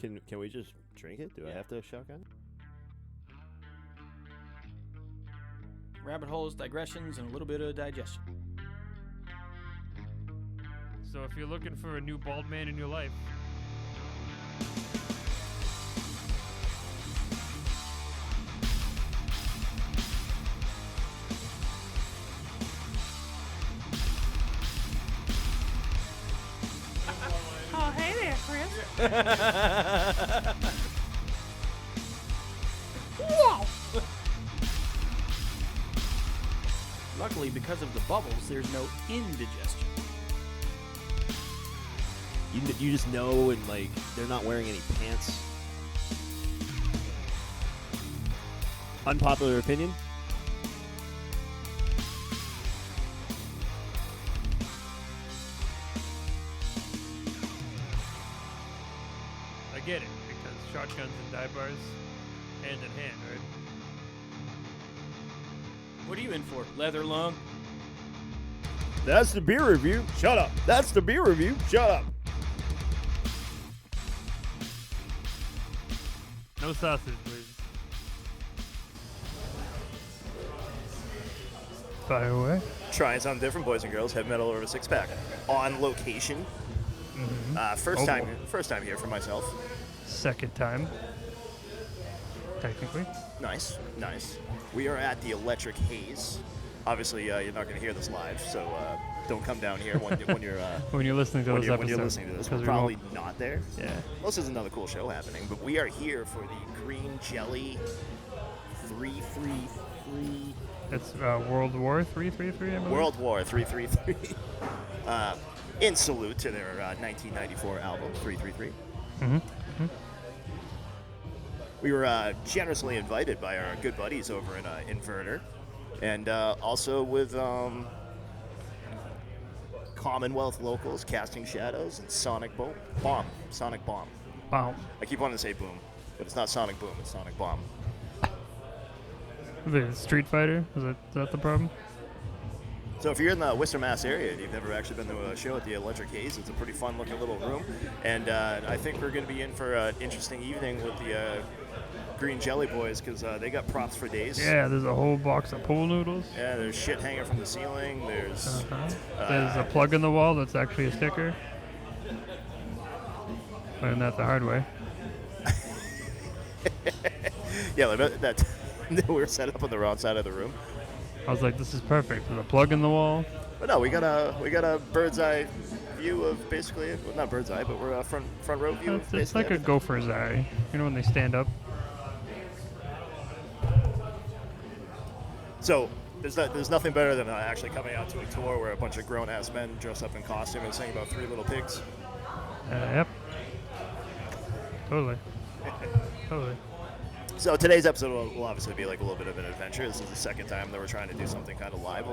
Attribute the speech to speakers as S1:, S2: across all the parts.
S1: Can we just drink it? Do I have to shotgun?
S2: Rabbit holes, digressions, and a little bit of digestion.
S3: So if you're looking for a new bald man in your life,
S4: Oh, hey there, Chris.
S2: Whoa! Luckily, because of the bubbles, there's no indigestion.
S1: You just know, and like they're not wearing any pants. Unpopular opinion.
S3: I get it, because shotguns and dive bars, hand in hand, right?
S2: What are you in for? Leather lung?
S1: That's the beer review. Shut up. That's the beer review. Shut up.
S3: No sausage, please. Fire away.
S1: Trying something different, boys and girls. Heavy metal over a 6-pack on location.
S3: Mm-hmm.
S1: First time here for myself.
S3: Second time, technically.
S1: Nice. We are at the Electric Haze. Obviously, you're not going to hear this live, so don't come down here when you're
S3: when you're listening to this episode.
S1: When you're listening to this, we're
S3: we
S1: probably not there.
S3: Yeah.
S1: Well, this is another cool show happening, but we are here for the Green Jelly 333.
S3: It's World War 333, I believe.
S1: World War 333. In salute to their 1994 album 333.
S3: Mm-hmm.
S1: We were generously invited by our good buddies over in Inverter, and also with Commonwealth locals, Casting Shadows, and Sonic Bomb.
S3: Wow.
S1: I keep wanting to say Boom, but it's not Sonic Boom, it's Sonic Bomb.
S3: The Street Fighter? Is that the problem?
S1: So if you're in the Worcester MA area and you've never actually been to a show at the Electric Haze, it's a pretty fun-looking little room, and I think we're going to be in for an interesting evening with the Green Jelly Boys, because they got props for days.
S3: Yeah, there's a whole box of pool noodles.
S1: Yeah, there's shit hanging from the ceiling. There's
S3: There's a plug in the wall that's actually a sticker. Learned that the hard way.
S1: yeah, like that we were set up on the wrong side of the room.
S3: I was like, this is perfect. There's a plug in the wall.
S1: But no, we got a bird's eye view of basically, well, not bird's eye, but we're a front row view.
S3: It's like a gopher's eye. You know when they stand up?
S1: So there's nothing better than actually coming out to a tour where a bunch of grown-ass men dress up in costume and sing about Three Little Pigs.
S3: Yep. Totally.
S1: So today's episode will obviously be like a little bit of an adventure. This is the second time that we're trying to do something kind of live.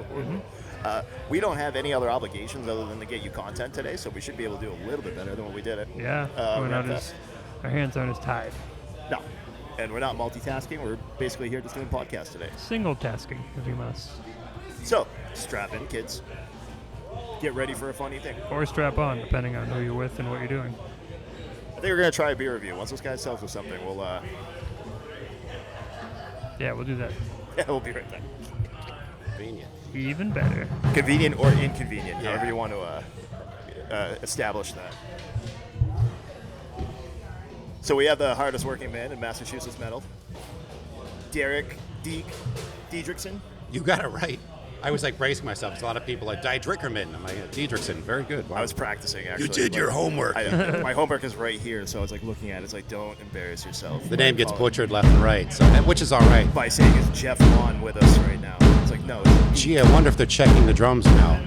S1: We don't have any other obligations other than to get you content today, so we should be able to do a little bit better than what we did at
S3: Yeah. Our hands aren't as tied.
S1: No. And we're not multitasking. We're basically here just doing podcasts today.
S3: Single tasking, if you must.
S1: So, strap in, kids. Get ready for a funny thing.
S3: Or strap on, depending on who you're with and what you're doing.
S1: I think we're going to try a beer review. Once this guy sells us something, we'll
S3: Yeah, we'll do that.
S1: yeah, we'll be right back.
S5: Convenient.
S3: Even better.
S1: Convenient or inconvenient, however you want to establish that. So we have the hardest working man in Massachusetts metal, Derek Diedrichsen.
S5: You got it right. I was like bracing myself. There's a lot of people like Diedrichsen. I'm like, Diedrichsen. Very good. Wow.
S1: I was practicing, actually.
S5: You did your homework.
S1: My homework is right here, so I was like looking at it. It's like, don't embarrass yourself.
S5: The name gets butchered left and right, so which is all right.
S1: By saying, is Jeff Vaughn with us right now? It's like, no.
S5: Gee, I wonder if they're checking the drums now.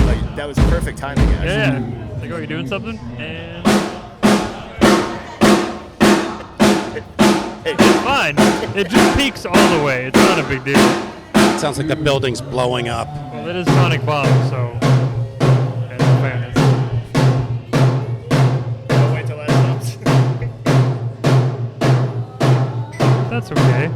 S1: Like, that was perfect timing, actually.
S3: Yeah. Like, oh, you're doing something? And... It's fine. It just peaks all the way. It's not a big deal.
S5: Sounds like the building's blowing up.
S3: Well, it is Sonic Bomb, so... in fairness.
S1: I'll wait till that stops.
S3: That's okay.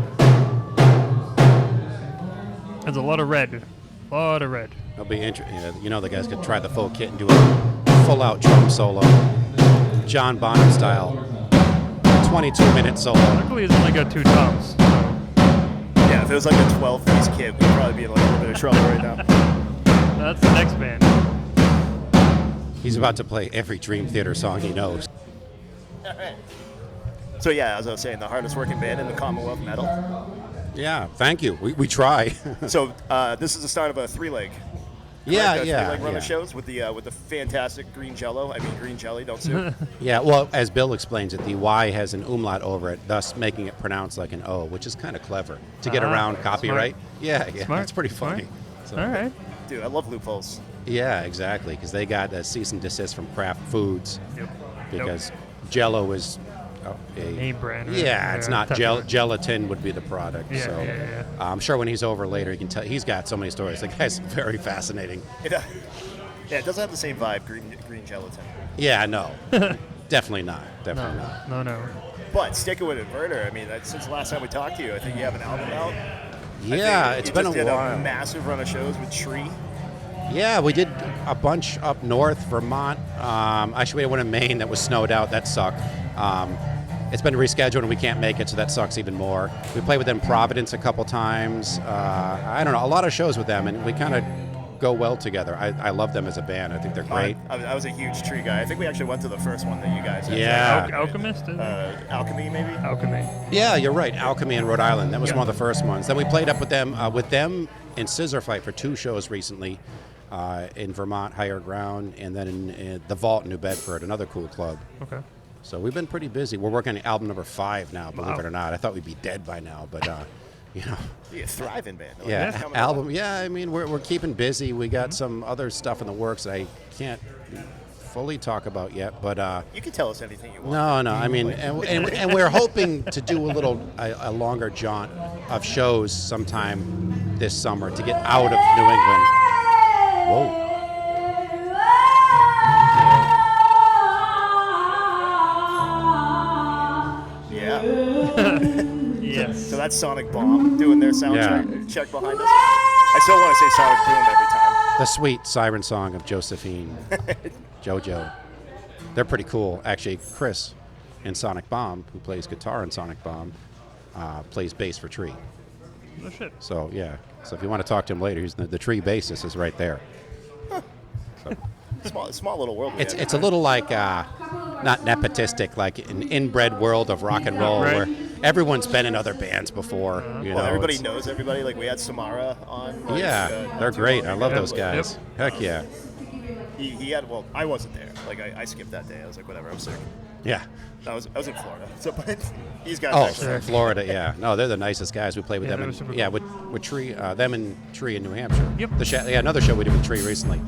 S3: There's a lot of red.
S5: It'll be interesting. You know the guys could try the full kit and do a full-out drum solo. John Bonham style. 22-minute solo.
S3: Luckily, he's only got 2 toms. So.
S1: Yeah, if it was like a 12-piece kit, we'd probably be in like a little bit of trouble right now.
S3: That's the next band.
S5: He's about to play every Dream Theater song he knows.
S1: All right. So yeah, as I was saying, the hardest working band in the Commonwealth Metal.
S5: Yeah, thank you. We try.
S1: So this is the start of a 3-leg.
S5: Yeah,
S1: Right?
S5: yeah.
S1: 3-leg run
S5: yeah.
S1: of shows with the fantastic green jello. I mean green jelly. Don't sue.
S5: Yeah, well, as Bill explains it, the Y has an umlaut over it, thus making it pronounced like an O, which is kind of clever to get around copyright.
S3: Smart.
S5: Yeah,
S3: Smart.
S5: that's pretty
S3: Smart.
S5: funny. So,
S3: All right.
S1: Dude, I love loopholes.
S5: Yeah, exactly, because they got a cease and desist from Kraft Foods
S3: Yep.
S5: because Jello is a
S3: Name brand.
S5: Yeah, it's not gelatin would be the product.
S3: Yeah,
S5: so
S3: yeah.
S5: I'm sure when he's over later, he can tell. He's got so many stories. The guy's very fascinating.
S1: Yeah, it doesn't have the same vibe, green gelatin.
S5: Yeah, no, definitely not. Definitely not.
S3: No.
S1: But sticking with Inverter, I mean, since the last time we talked to you, I think you have an album out.
S5: Yeah,
S1: I think
S5: it's
S1: you
S5: been
S1: just
S5: a
S1: did
S5: while.
S1: a massive run of shows with Tree.
S5: Yeah, we did a bunch up north, Vermont. Actually, we had one in Maine that was snowed out. That sucked. It's been rescheduled and we can't make it, so that sucks even more. We played with them in Providence a couple times. I don't know, a lot of shows with them, and we kind of go well together. I love them as a band. I think they're great.
S1: I was a huge Tree guy. I think we actually went to the first one that you guys had.
S5: Yeah.
S3: Alchemist? Is it?
S1: Alchemy, maybe?
S3: Alchemy.
S5: Yeah, you're right. Alchemy in Rhode Island. That was one of the first ones. Then we played up with them in Scissor Fight for 2 shows recently. In Vermont, Higher Ground, and then in the Vault in New Bedford, another cool club.
S3: Okay.
S5: So we've been pretty busy. We're working on album number 5 now, believe
S3: Wow.
S5: it or not. I thought we'd be dead by now, but you know.
S1: Yeah, thriving band. Like,
S5: Yeah,
S1: coming
S5: album.
S1: along.
S5: Yeah, I mean we're keeping busy. We got some other stuff in the works that I can't fully talk about yet, but
S1: You can tell us anything you want.
S5: no. I mean, and we're hoping to do a longer jaunt of shows sometime this summer to get out of New England. Whoa.
S1: Yeah.
S3: Yes.
S1: So that's Sonic Bomb doing their soundtrack check behind us. I still want to say Sonic Boom every time.
S5: The sweet siren song of Josephine, JoJo. They're pretty cool. Actually, Chris in Sonic Bomb, who plays guitar in Sonic Bomb, plays bass for Tree.
S3: No shit.
S5: So, yeah. So if you want to talk to him later, he's the Tree bassist is right there.
S1: Small little world. we have.
S5: It's a little like, not nepotistic, like an inbred world of rock and roll
S3: Right.
S5: where everyone's been in other bands before. You know,
S1: Well, everybody
S5: it's-
S1: knows everybody. Like we had Samara on. like,
S5: Yeah,
S1: not
S5: they're
S1: too
S5: great.
S1: long
S5: I love
S1: ago,
S5: those
S1: but
S5: guys. Heck yeah.
S1: He had. Well, I wasn't there. Like I skipped that day. I was like, whatever. I'm sick.
S5: Yeah.
S1: I was in Florida. So, but these guys.
S5: Oh,
S1: actually-
S5: Florida, yeah. No, they're the nicest guys. We played with
S3: Yeah,
S5: them.
S3: they were super
S5: Yeah,
S3: cool.
S5: with Tree, them and Tree in New Hampshire.
S3: Yep.
S5: Another show we did with Tree recently.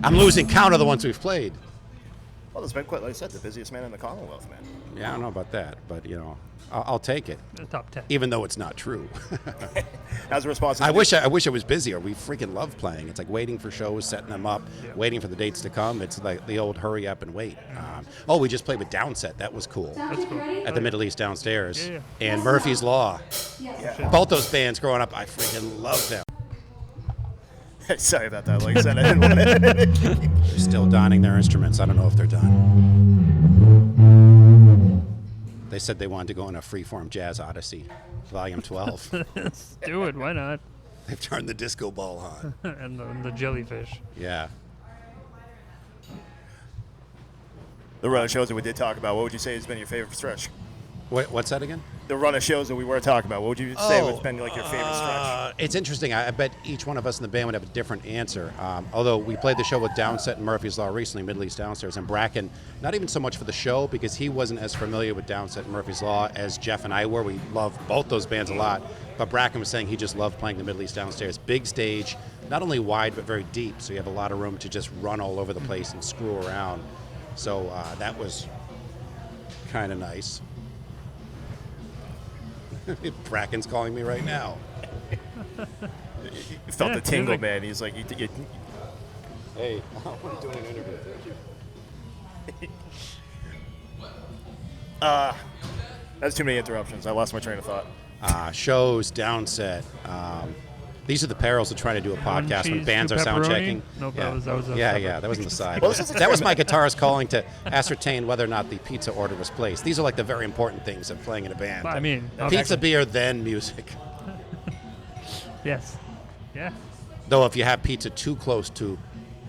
S5: I'm losing count of the ones we've played.
S1: Well, there's been quite, like I said, the busiest man in the Commonwealth, man.
S5: Yeah, I don't know about that, but you know, I'll take it,
S3: The top 10.
S5: even though it's not true.
S1: As a response.
S5: I wish it was busier. We freaking love playing. It's like waiting for shows, setting them up, waiting for the dates to come. It's like the old hurry up and wait. We just played with Downset. That was cool.
S3: That's cool.
S5: At the Middle East downstairs.
S3: Yeah.
S5: And Murphy's Law.
S1: Yeah.
S5: Both those bands growing up, I freaking love them.
S1: Sorry about that. Like I said, I didn't want to.
S5: They're still donning their instruments. I don't know if they're done. They said they wanted to go on a freeform jazz odyssey, volume 12.
S3: Let's do it. Why not?
S5: They've turned the disco ball on.
S3: And the jellyfish.
S5: Yeah.
S1: The run of shows that we did talk about. What would you say has been your favorite stretch?
S5: What's that again?
S1: The run of shows that we were talking about. What would you say has been like your favorite stretch?
S5: It's interesting. I bet each one of us in the band would have a different answer. Although we played the show with Downset and Murphy's Law recently, Middle East Downstairs, and Bracken, not even so much for the show because he wasn't as familiar with Downset and Murphy's Law as Jeff and I were. We love both those bands a lot. But Bracken was saying he just loved playing the Middle East Downstairs. Big stage, not only wide but very deep, so you have a lot of room to just run all over the place and screw around. So that was kind of nice. Bracken's calling me right now.
S1: You felt
S3: Yeah,
S1: the tingle,
S3: music.
S1: man. He's like,
S5: Hey, I'm doing an interview.
S1: that's too many interruptions. I lost my train of thought.
S5: Shows, Downset, These are the perils of trying to do a podcast when
S3: cheese,
S5: bands are
S3: 2
S5: sound
S3: pepperoni?
S5: checking.
S3: Nope,
S5: yeah.
S3: that was
S5: yeah,
S3: separate.
S5: yeah, that was on the side.
S1: Well, this is
S5: That was my guitarist calling to ascertain whether or not the pizza order was placed. These are like the very important things of playing in a band.
S3: I mean,
S5: Pizza, beer, then music.
S3: yes. Yeah.
S5: Though if you have pizza too close to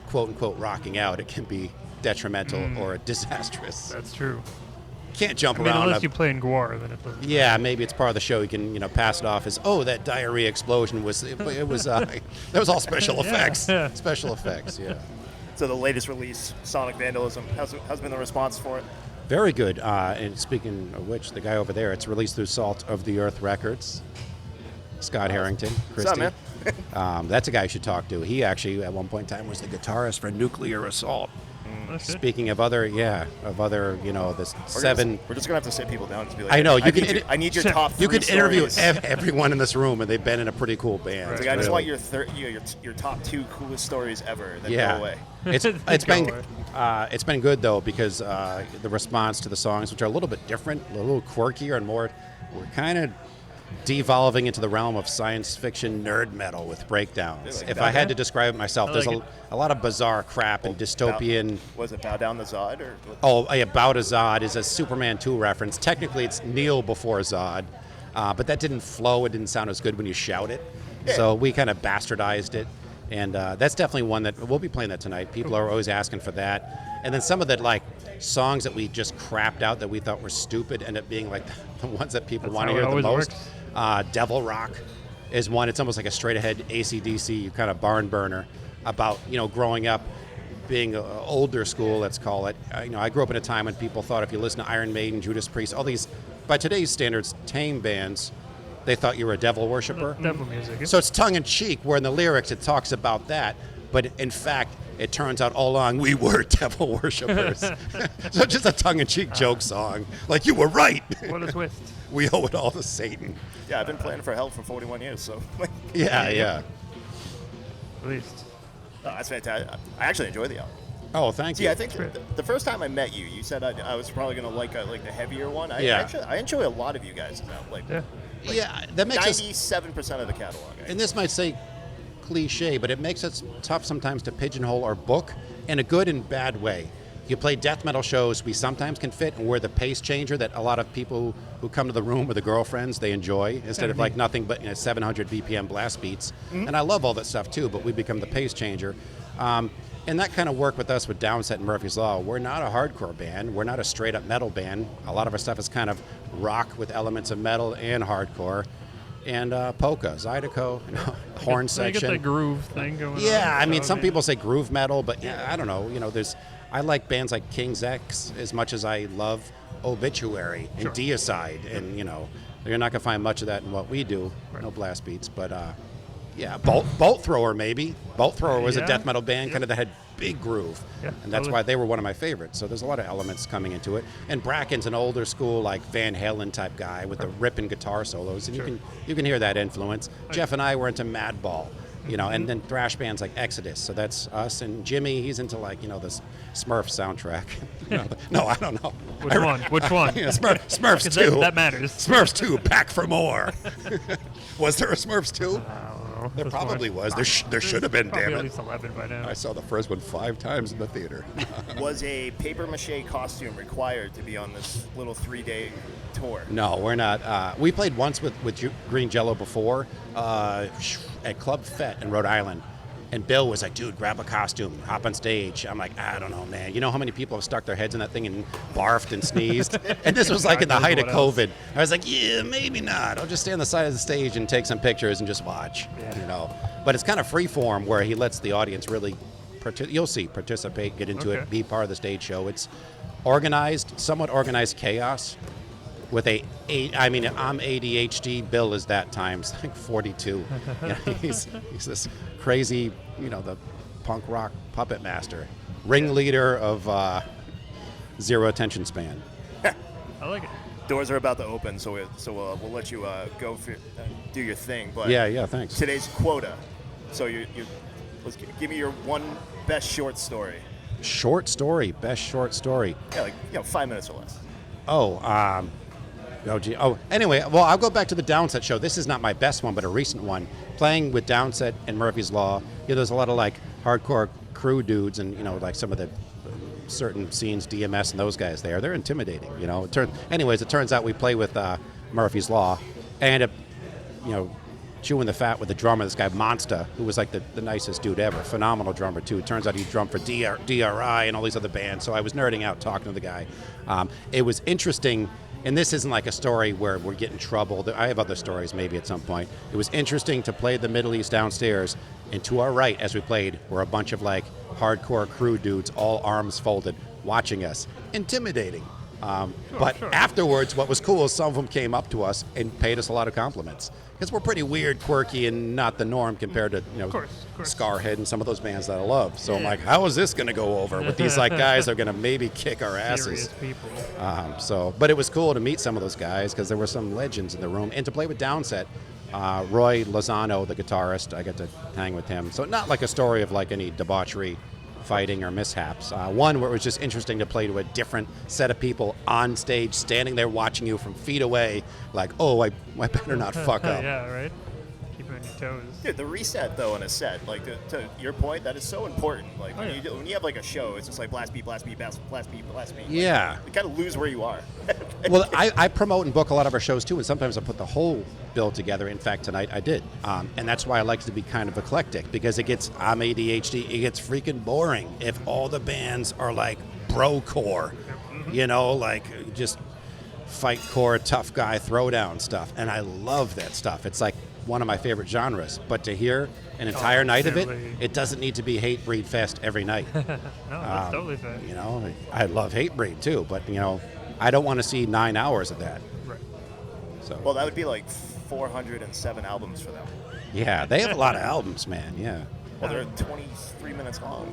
S5: quote-unquote rocking out, it can be detrimental or disastrous.
S3: That's true.
S5: Can't jump
S3: I mean,
S5: around.
S3: unless you play in Guar, then it doesn't.
S5: Yeah, maybe it's part of the show. You can, pass it off as, oh, that diarrhea explosion was, it was, that was all special effects.
S3: Yeah.
S5: Special effects, yeah.
S1: So the latest release, Sonic Vandalism, how's been the response for it?
S5: Very good. And speaking of which, the guy over there, it's released through Salt of the Earth Records. Scott Harrington,
S1: What's up,
S5: Christy.
S1: man?
S5: That's a guy you should talk to. He actually, at one point in time, was the guitarist for Nuclear Assault.
S3: Oh, shit.
S5: Speaking of other, this seven.
S1: We're just gonna have to sit people down and just be like,
S5: I know, you can
S1: I need your top 3
S5: You could interview
S1: stories.
S5: everyone in this room, and they've been in a pretty cool band.
S1: It's like, I just want your top 2 coolest stories ever. Then go away.
S5: It's
S3: Go away.
S5: it's been good though, because the response to the songs, which are a little bit different, a little quirkier, and more, we're kind of devolving into the realm of science fiction nerd metal with breakdowns.
S1: Like
S5: If
S1: that.
S5: I had to describe it myself,
S3: I
S5: there's
S3: like
S5: a lot of bizarre crap and dystopian.
S1: Was it Bow Down the Zod or?
S5: Oh, About a Zod is a Superman 2 reference. Technically, it's Neil before Zod, but that didn't flow. It didn't sound as good when you shout it.
S1: Yeah.
S5: So we kind of bastardized it. And that's definitely one that we'll be playing that tonight. People are always asking for that. And then some of the songs that we just crapped out that we thought were stupid end up being like the ones that people
S3: That's
S5: want to
S3: how it
S5: hear the
S3: always
S5: most.
S3: works.
S5: Devil Rock is one. It's almost like a straight ahead AC/DC kind of barn burner about growing up, being older school, let's call it. I grew up in a time when people thought if you listen to Iron Maiden, Judas Priest, all these, by today's standards, tame bands, they thought you were a devil worshiper.
S3: Devil music.
S5: So it's tongue in cheek, where in the lyrics it talks about that, but in fact, it turns out all along we were devil worshippers. So just a tongue in cheek joke song, like you were right.
S3: What a twist.
S5: We owe it all to Satan.
S1: Yeah, I've been playing for Hell for 41 years, so
S5: Yeah.
S3: At least.
S1: that's fantastic. I actually enjoy the album.
S5: Oh, thank
S1: See,
S5: you.
S1: I think the first time I met you, you said I was probably gonna like the heavier one. I enjoy a lot of you guys now.
S3: Yeah.
S5: That makes us.
S1: 97% of the catalog.
S5: And this might say cliche, but it makes it tough sometimes to pigeonhole our book in a good and bad way. You play death metal shows, we sometimes can fit, and we're the pace changer that a lot of people who come to the room with their girlfriends, they enjoy, instead of nothing but 700 BPM blast beats. Mm-hmm. And I love all that stuff too, but we become the pace changer. And that kind of worked with us with Downset and Murphy's Law. We're not a hardcore band. We're not a straight up metal band. A lot of our stuff is kind of rock with elements of metal and hardcore. And polka, Zydeco, horn
S3: So you
S5: section.
S3: get the groove thing going on.
S5: Yeah, I mean,
S3: so
S5: some people say groove metal, but I don't know. I like bands like King's X as much as I love Obituary and Deicide, and you're not gonna find much of that in what we do. No blast beats, but Bolt Thrower maybe. Bolt Thrower was a death metal band, kind of that had big groove, and that's why they were one of my favorites. So there's a lot of elements coming into it. And Bracken's an older school, like Van Halen type guy with the ripping guitar solos, and you can hear that influence. Jeff and I were into Madball. And then thrash bands like Exodus. So that's us. And Jimmy, he's into this Smurf soundtrack. No, I don't know.
S3: Which one?
S5: Smurfs
S3: 'Cause
S5: 2.
S3: that matters.
S5: Smurfs 2, back for more. Was there a Smurfs 2?
S3: I don't know.
S5: There probably was. There should have been,
S3: Probably
S5: damn
S3: at
S5: it.
S3: least 11 by now.
S5: I saw the first one 5 times in the theater.
S1: Was a paper mache costume required to be on this little 3-day tour?
S5: No, we're not. We played once with Green Jello before at Club Fete in Rhode Island. And Bill was like, dude, grab a costume, hop on stage. I'm like, I don't know, man. You know how many people have stuck their heads in that thing and barfed and sneezed? And this was like in the height of COVID. I was like, yeah, maybe not. I'll just stay on the side of the stage and take some pictures and just watch, But it's kind of free form where he lets the audience really, you'll see, participate, get into it, be part of the stage show. It's organized, somewhat organized chaos. With I'm ADHD. Bill is that times like 42. He's this crazy, the punk rock puppet master, ringleader of zero attention span.
S3: I like it.
S1: Doors are about to open, so we'll let you go do your thing. But
S5: Yeah, thanks.
S1: Today's quota. So let's give me your one best short story.
S5: Short story, best short story.
S1: Yeah, 5 minutes or less.
S5: Oh, Oh, gee. Oh, anyway, well, I'll go back to the Downset show. This is not my best one, but a recent one. Playing with Downset and Murphy's Law. There's a lot of like hardcore crew dudes, and like some of the certain scenes, DMS and those guys there. They're intimidating. It turns out we play with Murphy's Law. I end up, chewing the fat with the drummer, this guy Monster, who was like the nicest dude ever. Phenomenal drummer too. It turns out he drummed for DRI and all these other bands. So I was nerding out talking to the guy. It was interesting. And this isn't like a story where we're getting in trouble. I have other stories maybe at some point. It was interesting to play the Middle East downstairs, and to our right as we played were a bunch of like hardcore crew dudes, all arms folded, watching us. Intimidating. But afterwards, what was cool is some of them came up to us and paid us a lot of compliments. Because we're pretty weird, quirky, and not the norm compared to
S3: Of course.
S5: Scarhead and some of those bands that I love. So I'm like, how is this going to go over with these like guys that are going to maybe kick our asses?
S3: Serious people.
S5: But it was cool to meet some of those guys because there were some legends in the room, and to play with Downset. Roy Lozano, the guitarist, I got to hang with him. So not like a story of like any debauchery, fighting or mishaps. One where it was just interesting to play to a different set of people on stage, standing there watching you from feet away, like, oh, I better not fuck up.
S3: Yeah, right? Keep on your toes.
S1: Dude, the reset though in a set, like to your point, that is so important. Like when you have like a show, it's just like blast beat, blast beat, blast beat.
S5: Yeah.
S1: You kind of lose where you are.
S5: Well, I promote and book a lot of our shows too, and sometimes I put the whole bill together. In fact, tonight I did, and that's why I like to be kind of eclectic, because I'm ADHD. It gets freaking boring if all the bands are like brocore, like just fight core, tough guy, throwdown stuff, and I love that stuff. It's like one of my favorite genres. But to hear an entire night of it, it doesn't need to be Hate Breed Fest every night.
S3: No, that's totally fair.
S5: I love Hate Breed too, but I don't want to see 9 hours of that.
S3: Right.
S5: So.
S1: Well, that would be like 407 albums for them.
S5: Yeah, they have a lot of albums, man. Yeah.
S1: Well, they're 23 minutes long.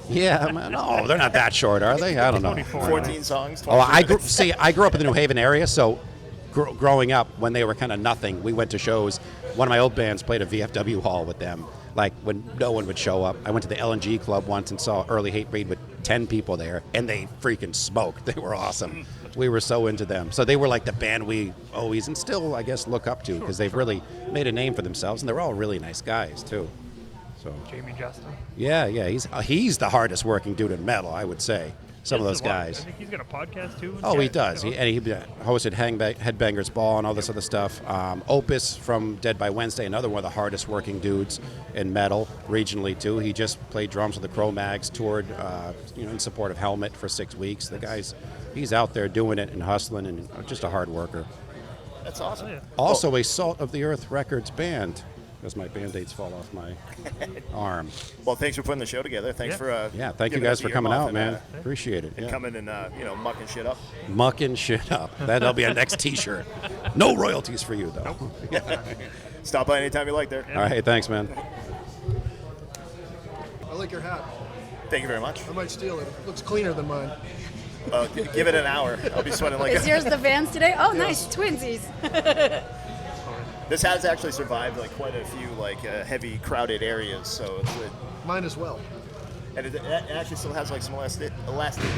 S5: Yeah, no, they're not that short, are they? I don't know.
S1: 14 songs.
S5: I grew up in the New Haven area, so growing up when they were kind of nothing, we went to shows. One of my old bands played a VFW hall with them, like when no one would show up. I went to the LNG Club once and saw early Hate Breed with 10 people there, and they freaking smoked. They were awesome. We were so into them. So they were like the band we always and still, I guess, look up to, because they've really made a name for themselves, and they're all really nice guys too. So
S3: Jamie Justin.
S5: yeah, he's the hardest working dude in metal, I would say. Some of those guys.
S3: I think he's got a podcast too.
S5: Oh, he does. He hosted Headbangers Ball and all this other stuff. Opus from Dead by Wednesday, another one of the hardest working dudes in metal, regionally too. He just played drums with the Cro-Mags, toured in support of Helmet for 6 weeks. The guy's, he's out there doing it and hustling, and just a hard worker.
S1: That's awesome.
S3: Oh, yeah.
S5: Also a Salt of the Earth Records band, as my Band-Aids fall off my arm.
S1: Well, thanks for putting the show together. Thanks for
S5: thank you
S1: giving
S5: guys
S1: us
S5: for
S1: the
S5: coming
S1: earmuff
S5: out,
S1: and,
S5: man. Appreciate it.
S1: and
S5: Yeah.
S1: coming and mucking shit up.
S5: Mucking shit up. That'll be our next T-shirt. No royalties for you, though.
S1: Stop by anytime you like there.
S5: All right, thanks, man.
S6: I like your hat.
S1: Thank you very much.
S6: I might steal it. It looks cleaner than mine.
S1: Give it an hour. I'll be sweating like
S4: Is yours the Vans today? Oh, nice. Twinsies.
S1: This has actually survived like quite a few heavy crowded areas, so it's
S6: Mine as well.
S1: and it actually still has like some elasticity.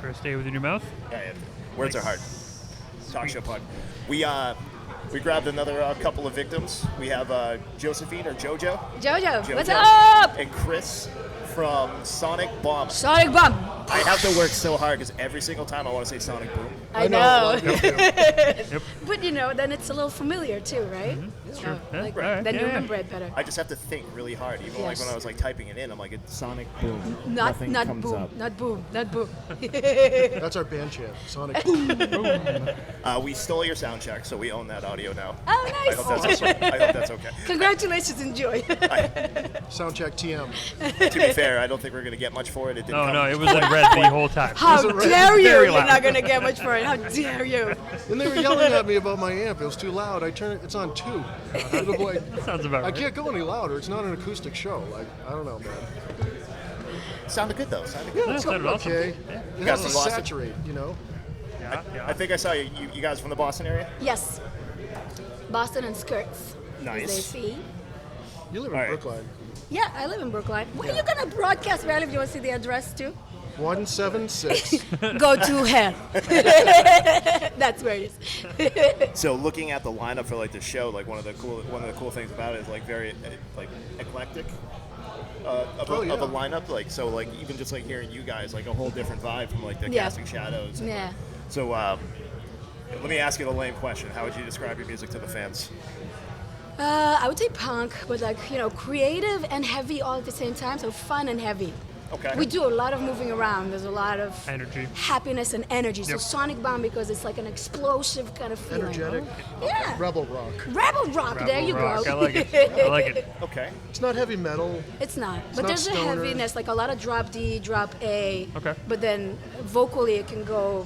S3: First day with in your mouth.
S1: Yeah. Words are hard. Talk show pod. We grabbed another couple of victims. We have Josephine or Jojo,
S4: Jojo, what's
S1: Jojo,
S4: up?
S1: and Chris from Sonic Bomb.
S4: Sonic Bomb.
S1: I have to work so hard because every single time I want to say Sonic Boom.
S4: I know.
S3: Yep.
S4: But then it's a little familiar too, right?
S3: It's true. Yeah,
S4: Like,
S3: right.
S4: then you
S3: Yeah.
S4: remember it better.
S1: I just have to think really hard. Even like
S4: Yes.
S1: when I was like typing it in, I'm like, it's Sonic Boom.
S4: Not
S1: Nothing
S4: not
S1: comes
S4: boom,
S1: up.
S4: not boom, not boom.
S6: That's our band chant. Sonic.
S1: We stole your sound check, so we own that audio now.
S4: Oh,
S1: I hope
S4: nice.
S1: that's okay.
S4: Congratulations, enjoy.
S6: Soundcheck TM.
S1: To be fair, I don't think we're gonna get much for it. It didn't
S3: Oh
S1: come.
S3: no, it was in red the whole time.
S4: How dare you?
S3: Very
S4: You're
S3: loud.
S4: not gonna get much for it. How dare you?
S6: And they were yelling at me about my amp. It was too loud. I turn it. It's on 2. I'm like,
S3: That sounds about
S6: I
S3: right.
S6: can't go any louder. It's not an acoustic show. Like, I don't know, man.
S1: Sounded good though. Sounded
S6: Yeah,
S1: good.
S6: it's
S3: sounded awesome.
S6: okay.
S3: Yeah.
S6: It
S1: Got
S6: has to
S1: some Boston.
S6: saturate,
S3: Yeah, yeah.
S1: I think I saw you guys from the Boston area.
S4: Yes. Boston and skirts.
S1: Nice.
S4: As they see.
S6: You live in
S1: All right.
S6: Brookline.
S4: Yeah, I live in Brookline. Well, you're gonna broadcast rally if you want to see the address too.
S6: 176.
S4: Go to hell. That's where it is.
S1: So looking at the lineup for like the show, like one of the cool things about it is like very like eclectic of a lineup. Like so like even just like hearing you guys, like a whole different vibe from like the
S4: Yeah.
S1: Casting Shadows. And,
S4: Yeah.
S1: So let me ask you the lame question: how would you describe your music to the fans?
S4: I would say punk, but like, creative and heavy all at the same time, so fun and heavy.
S1: Okay.
S4: We do a lot of moving around. There's a lot of
S3: Energy.
S4: happiness and energy. So
S3: Yep.
S4: Sonic Bomb because it's like an explosive kind of feeling.
S6: Energetic.
S4: Yeah.
S6: Rebel rock.
S4: Rebel rock.
S3: Rebel
S4: there you
S3: rock.
S4: go.
S3: I like it. I like it.
S1: Okay.
S6: It's not heavy metal.
S4: It's not. But
S6: not
S4: there's a
S6: stoner.
S4: heaviness, like a lot of drop D, drop A.
S3: Okay.
S4: But then vocally it can go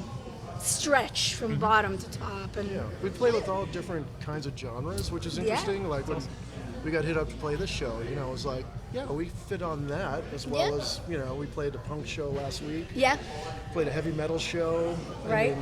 S4: stretch from
S3: Mm-hmm.
S4: bottom to top. And
S6: Yeah, we play with all different kinds of genres, which is
S4: Yeah.
S6: interesting. Like when we got hit up to play this show, it was like, yeah, we fit on that as well
S4: Yeah.
S6: as, we played a punk show last week,
S4: yeah.
S6: played a heavy metal show,
S4: Right.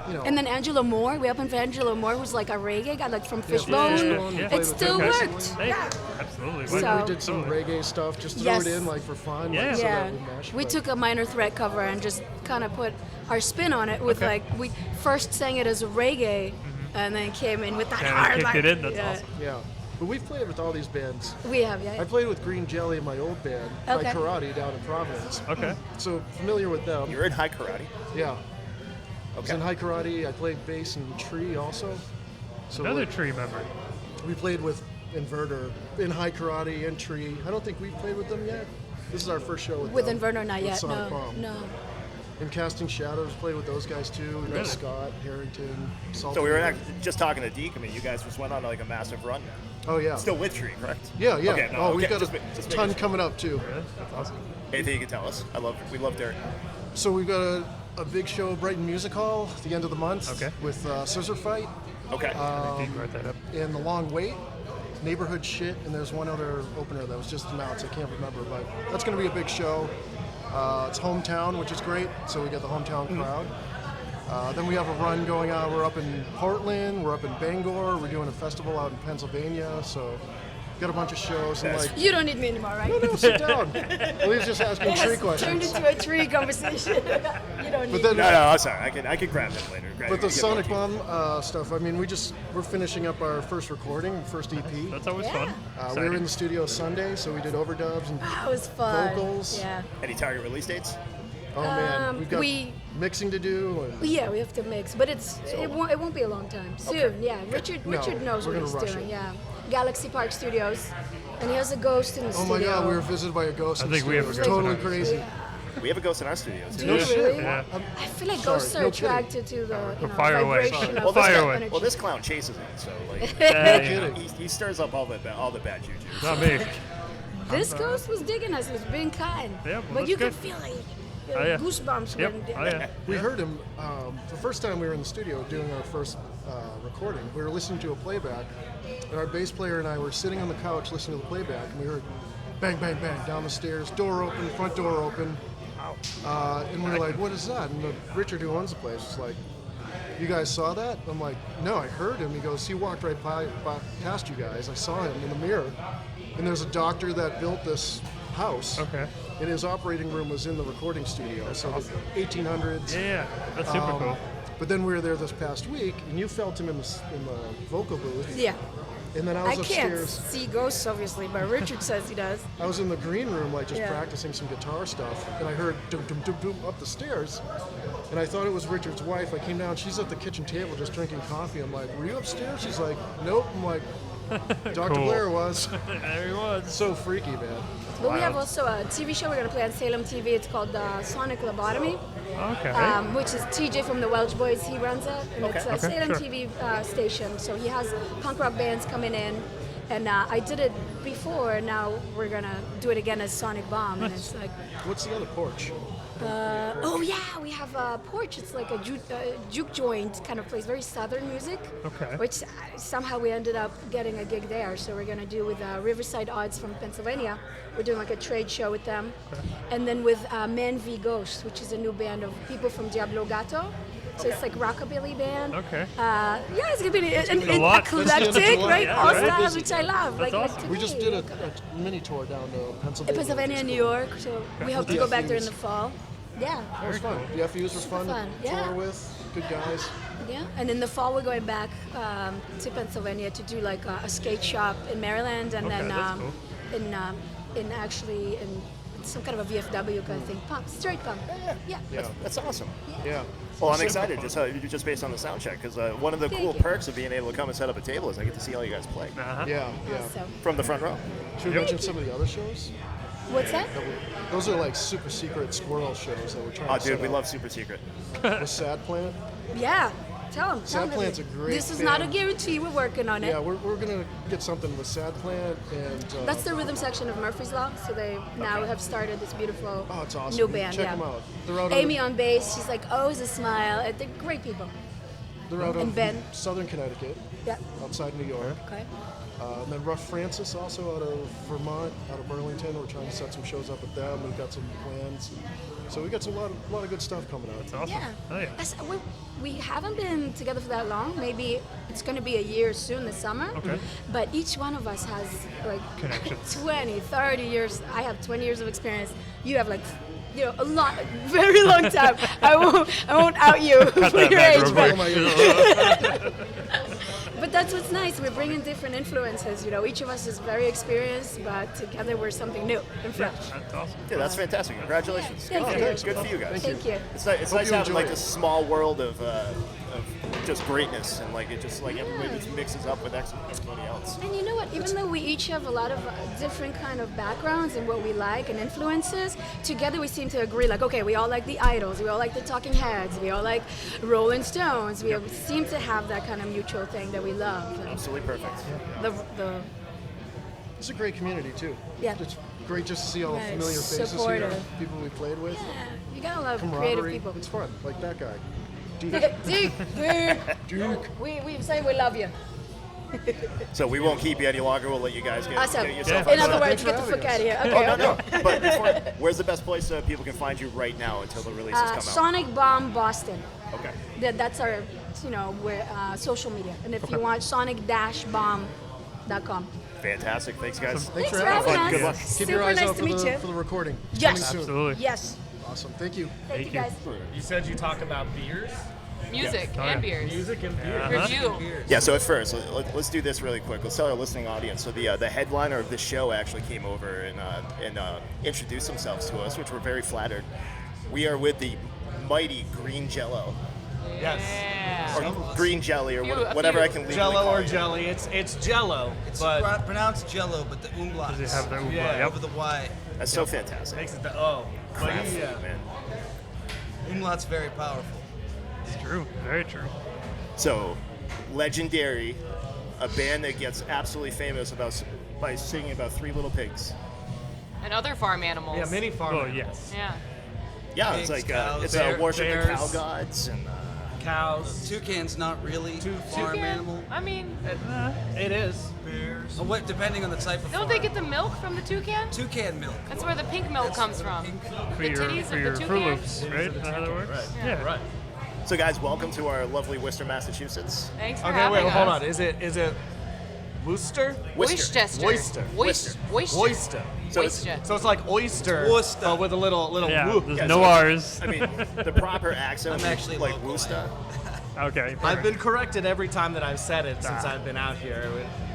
S6: And then,
S4: And then Angela Moore, we opened for Angela Moore, who's like a reggae guy, like from Fishbone.
S6: Fishbone, we played
S4: It
S6: with
S4: still
S6: them.
S4: worked.
S3: Hey,
S4: Yeah.
S3: absolutely.
S6: we,
S4: So-
S6: we did some reggae stuff, just throw
S4: Yes.
S6: it in like for fun,
S3: Yeah.
S6: like, so
S4: Yeah,
S6: that we mesh.
S4: we
S6: but-
S4: took a Minor Threat cover and just kind of put our spin on it with
S3: Okay.
S4: like we first sang it as a reggae, and then came in with that
S3: And it
S4: hard
S3: kicked
S4: like,
S3: it in, that's
S4: yeah.
S3: awesome.
S6: Yeah, but we've played with all these bands.
S4: We have,
S6: I
S4: yeah.
S6: played with Green Jelly in my old band,
S4: Okay.
S6: like karate down in Providence.
S3: Okay.
S6: So familiar with them.
S1: You're in high karate.
S6: Yeah. I was
S1: Okay.
S6: in high karate. I played bass and tree also. So
S3: Another
S6: like,
S3: tree member.
S6: we played with Inverter in high karate and tree. I don't think we've played with them yet. This is our first show with
S4: With
S6: them.
S4: Inverter, not
S6: with
S4: yet.
S6: Sonic
S4: No,
S6: Bomb.
S4: no.
S6: And Casting Shadows, played with those guys too. We met
S3: Really?
S6: Scott, Harrington, Salt.
S1: So we were just talking to Deke. I mean, you guys just went on like a massive run.
S6: Oh yeah.
S1: Still with Tree, correct?
S6: Yeah, yeah.
S1: Okay, no,
S6: oh, we've
S1: okay,
S6: got
S1: just
S6: a
S1: making
S6: ton
S1: sure.
S6: coming up too.
S3: Yeah, that's awesome.
S1: Anything you can tell us? We love Dirt.
S6: So we've got a big show, Brighton Music Hall, at the end of the month.
S3: Okay.
S6: With Scissor Fight
S1: Okay.
S3: Deke brought that up.
S6: and The Long Wait, Neighborhood Shit, and there's one other opener that was just announced. I can't remember, but that's going to be a big show. It's hometown, which is great. So we got the hometown crowd. Then we have a run going on. We're up in Portland. We're up in Bangor. We're doing a festival out in Pennsylvania. So got a bunch of shows. And like,
S4: You don't need me anymore, right?
S6: no, sit down. Lee's just asking
S4: It
S6: tree
S4: has turned
S6: questions.
S4: into a tree conversation. You don't need
S6: But then,
S1: No, I'm sorry. I can grab him later.
S6: but the Sonic Bomb stuff. I mean, we're finishing up our first recording, first EP.
S3: That's always
S4: Yeah.
S3: fun.
S6: We were in the studio Sunday, so we did overdubs and
S4: That was fun.
S6: Vocals.
S4: Yeah.
S1: Any target release dates?
S6: oh man, we've got
S4: we-
S6: mixing to do. And
S4: Yeah, we have to mix, but it won't be a long time. Soon, yeah. Richard
S6: No,
S4: knows
S6: we're
S4: what
S6: gonna
S4: he's
S6: rush
S4: doing.
S6: it.
S4: Yeah, Galaxy Park Studios, and he has a ghost in the
S6: oh my
S4: studio.
S6: god, we were visited by a ghost.
S3: I
S6: in the
S3: think we have
S6: studio.
S3: a
S6: It was
S3: ghost in
S6: totally
S3: our-
S6: crazy.
S1: We have a ghost in our studio
S4: Do
S1: too.
S4: you
S6: No
S4: really?
S6: shit.
S3: Yeah.
S4: I feel like
S6: Sorry,
S4: ghosts are
S6: no kidding.
S4: attracted to the
S3: fire away.
S4: vibration
S3: Sorry.
S4: of
S1: this
S3: Fire
S1: guy-
S3: away.
S4: energy.
S1: well, this clown chases me, so like
S3: Yeah,
S6: kidding.
S1: he stirs up all the bad juju.
S3: Not me.
S4: This ghost was digging us. He was being kind.
S3: Yeah, well,
S4: but
S3: that's
S4: you
S3: good.
S4: could feel like
S3: Oh, yeah.
S4: goosebumps
S3: Yep.
S4: when
S3: Oh yeah.
S6: We heard him the first time we were in the studio doing our first recording. We were listening to a playback, and our bass player and I were sitting on the couch listening to the playback, and we heard bang, bang, bang down the stairs, door open, front door open. And we were like, what is that? And Richard, who owns the place, was like, you guys saw that? I'm like, no, I heard him. He goes, he walked right past you guys. I saw him in the mirror. And there's a doctor that built this house.
S3: Okay.
S6: And his operating room was in the recording studio. So the 1800s.
S3: Yeah, that's super cool.
S6: But then we were there this past week, and you felt him in the vocal booth.
S4: Yeah.
S6: And then I
S4: I
S6: was
S4: can't
S6: upstairs.
S4: see ghosts, obviously, but Richard says he does.
S6: I was in the green room, like just
S4: Yeah.
S6: practicing some guitar stuff, and I heard dum dum dum dum up the stairs, and I thought it was Richard's wife. I came down, she's at the kitchen table just drinking coffee. I'm like, "Were you upstairs?" She's like, "Nope." I'm like, "Dr.
S3: Cool.
S6: Blair was."
S3: There he was.
S6: So freaky, man.
S4: But we have
S3: Wild.
S4: also a TV show we're going to play on Salem TV. It's called Sonic Lobotomy,
S3: Okay.
S4: which is TJ from the Welsh Boys. He runs it, and it's a
S3: Okay,
S4: Salem
S3: sure.
S4: TV station. So he has punk rock bands coming in, and I did it before. Now we're going to do it again as Sonic Bomb, and it's like,
S6: What's the other porch?
S4: oh yeah, we have a porch. It's like a juke joint kind of place, very southern music.
S3: Okay.
S4: Which somehow we ended up getting a gig there. So we're gonna do with Riverside Odds from Pennsylvania. We're doing like a trade show with them, and then with Man v Ghost, which is a new band of people from Diablo Gato. So it's like rockabilly band.
S3: Okay.
S4: Yeah, it's gonna be an
S3: a lot.
S4: eclectic, right?
S3: Yeah,
S4: All
S3: right.
S4: styles, which I love.
S3: That's
S4: like
S3: awesome.
S6: We just did a mini tour down to Pennsylvania.
S4: Pennsylvania
S6: which
S4: and
S6: is
S4: New
S6: cool.
S4: York. So we hope to go back there in the fall. Yeah.
S6: That was fun. The FUs were fun to
S4: fun, yeah.
S6: tour with. Good guys.
S4: Yeah, and in the fall we're going back to Pennsylvania to do like a skate shop in Maryland, and
S3: Okay,
S4: then
S3: that's cool.
S4: in some kind of a VFW kind of thing, punk, straight punk. Yeah.
S1: That's awesome.
S6: Yeah.
S1: Well, I'm excited just based on the sound check because one of the
S4: Thank
S1: cool
S4: you.
S1: perks of being able to come and set up a table is I get to see all you guys play
S3: Uh-huh.
S6: Yeah.
S4: Awesome.
S1: from the front row.
S6: Should we mention some of the other shows?
S4: What's that?
S6: Those are like super secret squirrel shows that we're trying
S1: Oh,
S6: to
S1: dude,
S6: set
S1: we
S6: up.
S1: love Super Secret.
S6: With Sad Plant.
S4: Yeah. Tell them.
S6: Sad Plant's a great
S4: This is not a
S6: band.
S4: guarantee. We're working on it.
S6: Yeah, we're gonna get something with Sad Plant and.
S4: That's the rhythm section of Murphy's Law. So they now have started this beautiful
S6: Oh, it's awesome.
S4: new band.
S6: Check
S4: yeah.
S6: them out. They're out
S4: Amy
S6: of,
S4: on bass. She's like, oh, it's a smile. And they're great people.
S6: they're out
S4: and
S6: of
S4: Ben.
S6: Southern Connecticut,
S4: Yeah.
S6: outside New York.
S4: Okay.
S6: And then Rough Francis, also out of Vermont, out of Burlington. We're trying to set some shows up with them. We've got some plans. So we got a lot of good stuff coming out.
S3: That's awesome.
S4: Yeah.
S3: Oh, yeah.
S4: We haven't been together for that long. Maybe it's going to be a year soon this summer.
S3: Okay.
S4: But each one of us has like
S3: Connections.
S4: 20, 30 years. I have 20 years of experience. You have like, a lot, very long time. I won't out you for
S3: that
S4: your
S3: back
S4: age.
S3: real quick.
S4: But that's what's nice. We're bringing different influences. Each of us is very experienced, but together we're something new and fresh.
S3: That's awesome.
S1: Yeah, that's fantastic. Congratulations.
S4: Thank
S1: good,
S4: you.
S1: good for you guys.
S4: Thank you.
S1: It's nice
S6: Hope you
S1: having
S6: enjoy
S1: like
S6: it.
S1: this small world of just greatness and like it just like everybody just mixes up with everybody else.
S4: And you know what? Even though we each have a lot of different kind of backgrounds and what we like and influences, together we seem to agree. Like, okay, we all like the Idols, we all like the Talking Heads, we all like Rolling Stones. We seem to have that kind of mutual thing that we love. And
S1: Absolutely perfect.
S4: the
S6: It's a great community too.
S4: Yeah.
S6: It's great just to see all the
S4: Right,
S6: familiar faces
S4: supportive.
S6: here, people we played with.
S4: yeah, you gotta love creative
S6: Camaraderie.
S4: people.
S6: It's fun. Like that guy.
S4: Duke,
S6: Duke.
S4: we say we love you.
S1: So we won't keep you any longer. We'll let you guys get
S4: Awesome.
S1: yourself
S4: In
S1: outside.
S4: other words,
S6: Thanks
S4: get
S6: for
S4: the fuck out
S6: having
S4: of
S6: us.
S4: here. Okay,
S1: Oh, no,
S4: okay.
S1: no. But before, where's the best place people can find you right now until the releases come out?
S4: Sonic Bomb Boston.
S1: Okay.
S4: That's our, we're social media. And if you want, sonic-bomb.com.
S1: Fantastic. Thanks, guys.
S6: Thanks for
S4: for
S6: having
S4: having
S6: us.
S1: Good luck.
S4: us.
S6: Keep
S4: Super
S6: your eyes
S4: nice
S6: out
S4: to meet you.
S6: for the recording. It's
S4: Yes.
S6: coming soon.
S3: Absolutely.
S4: Yes.
S6: Awesome. Thank you.
S4: Thank you
S3: you.
S4: guys.
S7: You said you talk about beers?
S8: Music
S3: Oh, yeah.
S8: and beers.
S7: Music and beers.
S3: Uh-huh.
S8: Review.
S1: Yeah, so at first, let's do this really quick. Let's tell our listening audience. So the headliner of this show actually came over and introduced themselves to us, which we're very flattered. We are with the mighty Green Jello,
S7: Yes.
S8: Yeah.
S1: or Green Jelly, or
S8: Few- a
S1: whatever
S8: few.
S1: I can legally
S7: Jello
S1: call
S7: or
S1: you.
S7: jelly. It's Jello,
S9: It's
S7: but
S9: pronounced Jello, but the umlaut
S3: Does it have the umlaut?
S7: Yeah,
S3: Yep.
S9: over the Y.
S1: That's so fantastic.
S7: makes it the O. But
S1: Crap,
S7: yeah.
S1: man.
S9: Umlaut's very powerful.
S3: It's true. Very true.
S1: So, legendary, a band that gets absolutely famous by singing about three little pigs.
S8: And other farm animals.
S7: Yeah, mini farm.
S3: Oh, yes.
S8: Yeah.
S1: Yeah,
S9: Pigs,
S1: it's like
S9: cows,
S1: it's
S7: bear-
S1: a worship
S7: bears.
S1: the cow gods and.
S7: Cows.
S9: Toucan's not really farm
S8: Toucan?
S9: animal.
S8: I mean,
S7: It is.
S9: Bears. Oh, what? Depending on the type of
S8: don't
S9: farm.
S8: they get the milk from the toucan?
S9: Toucan milk?
S8: That's where the pink milk comes from.
S3: For
S8: The
S3: your,
S8: titties
S3: for
S8: of
S3: your
S8: the
S3: Fruit
S8: toucan?
S3: Loops, right? Is that how that works? Yeah.
S7: Right.
S1: So, guys, welcome to our lovely Worcester, Massachusetts.
S8: Thanks for
S7: Okay,
S8: having
S7: wait,
S8: us.
S7: hold on. Is it Worcester?
S8: Worcester.
S7: Worcester.
S8: Worcester.
S7: Oyster.
S1: So it's,
S8: Worcester.
S7: So it's like oyster,
S9: Worcester.
S7: but with a little
S3: Yeah,
S7: whoop.
S3: there's
S1: Yeah,
S3: no
S1: so
S3: R's.
S1: I mean, the proper accent
S9: I'm
S1: would be
S9: actually
S1: like
S9: local,
S1: Worcester.
S3: Okay.
S7: I've been corrected every time that I've said it since I've been out here.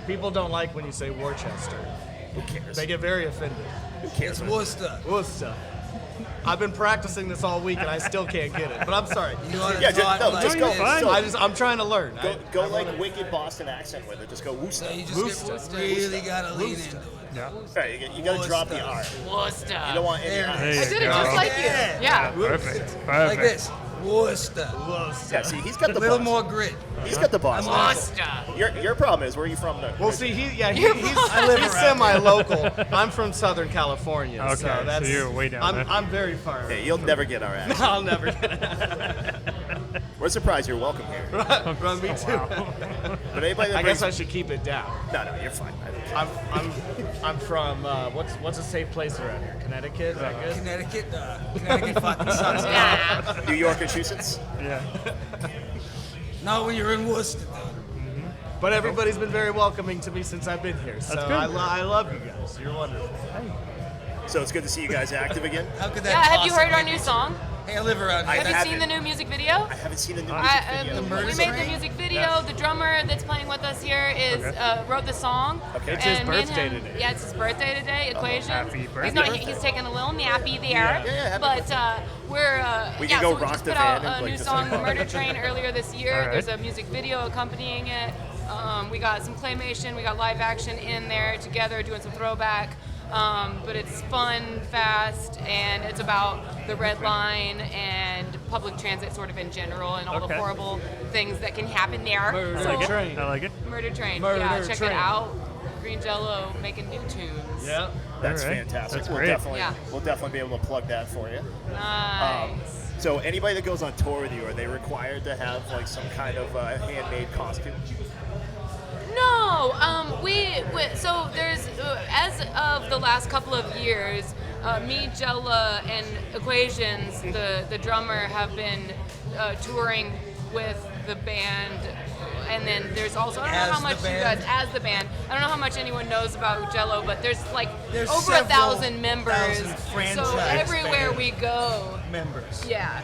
S7: People don't like when you say Worcester.
S1: Who cares?
S7: They get very offended.
S1: Who cares?
S9: It's Worcester.
S7: Worcester. I've been practicing this all week and I still can't get it. But I'm sorry.
S9: You want to
S1: Yeah,
S9: talk
S1: just, no,
S9: like
S1: just go.
S9: this.
S3: fine.
S1: So
S7: I'm trying to learn.
S1: go like wicked Boston accent with it. Just go Worcester.
S9: So you just
S7: Worcester.
S9: really gotta lean into it.
S3: Yeah.
S1: Right, you gotta drop the R.
S8: Worcester.
S1: You don't want any
S9: There.
S1: R.
S3: There you
S8: I did it
S3: go.
S8: just like you. Yeah.
S3: Perfect. Perfect.
S9: Like this. Worcester.
S1: Yeah, see, he's got
S9: A
S1: the
S9: little
S1: Boston.
S9: more grit.
S1: He's got the Boston.
S8: Worcester.
S1: Your problem is where are you from?
S7: Well, see, he's semi-local. I'm from Southern California,
S3: Okay,
S7: so that's
S3: you're way down there.
S7: I'm very far.
S1: Hey, you'll never get our accent.
S7: I'll never get it.
S1: We're surprised you're welcome here.
S7: Run me too.
S1: But anybody that
S7: I guess
S1: brings,
S7: I should keep it down.
S1: no, you're fine. I don't care.
S7: I'm from what's a safe place around here? Connecticut, I guess.
S9: Connecticut fucking sucks.
S8: Yeah.
S1: New York, Massachusetts.
S3: Yeah.
S9: Not when you're in Worcester, though.
S7: But everybody's been very welcoming to me since I've been here. So
S3: good.
S7: I love you guys. You're wonderful.
S1: So it's good to see you guys active again.
S9: How could that
S8: Yeah, have you heard our
S9: possibly
S8: new
S9: be?
S8: song?
S9: Hey, I live around here.
S8: Have you seen the new music video?
S1: I haven't seen the new music video.
S8: We made the music video. The drummer that's playing with us here is wrote the song.
S1: Okay.
S3: It's his
S8: And me and
S3: birthday
S8: him-
S3: today.
S8: Yeah, it's his birthday today. Equation.
S3: happy birthday.
S8: He's not. He's taking a little nappy there.
S1: Yeah, happy
S8: but we're.
S1: We can go
S8: so we
S1: rock
S8: just
S1: the
S8: put out
S1: van and,
S8: a
S1: like,
S8: new
S1: just
S8: song,
S1: like-
S8: "The Murder Train," earlier this year.
S3: All right.
S8: There's a music video accompanying it. We got some claymation. We got live action in there together, doing some throwback. But it's fun, fast, and it's about the Red Line and public transit sort of in general and all the
S3: Okay.
S8: horrible things that can happen there.
S3: I
S8: So-
S3: like it. I like it.
S8: Murder Train.
S7: Murder
S8: yeah, check
S7: Train.
S8: it out. Green Jello making new tunes.
S7: Yeah.
S1: That's
S3: All right.
S1: fantastic.
S3: That's
S1: we'll
S3: great.
S1: definitely
S8: Yeah.
S1: we'll definitely be able to plug that for you.
S8: Nice.
S1: So anybody that goes on tour with you, are they required to have like some kind of handmade costume?
S8: No, so there's as of the last couple of years, me, Jella, and Equations, the drummer, have been touring with the band. And then there's also, I don't know
S9: As
S8: how
S9: the
S8: much you
S9: band?
S8: guys, as the band, I don't know how much anyone knows about Jello, but there's like
S9: There's
S8: over
S9: several
S8: 1,000 members.
S9: thousand
S8: So
S9: franchise
S8: everywhere
S9: band
S8: we go,
S9: members.
S8: yeah,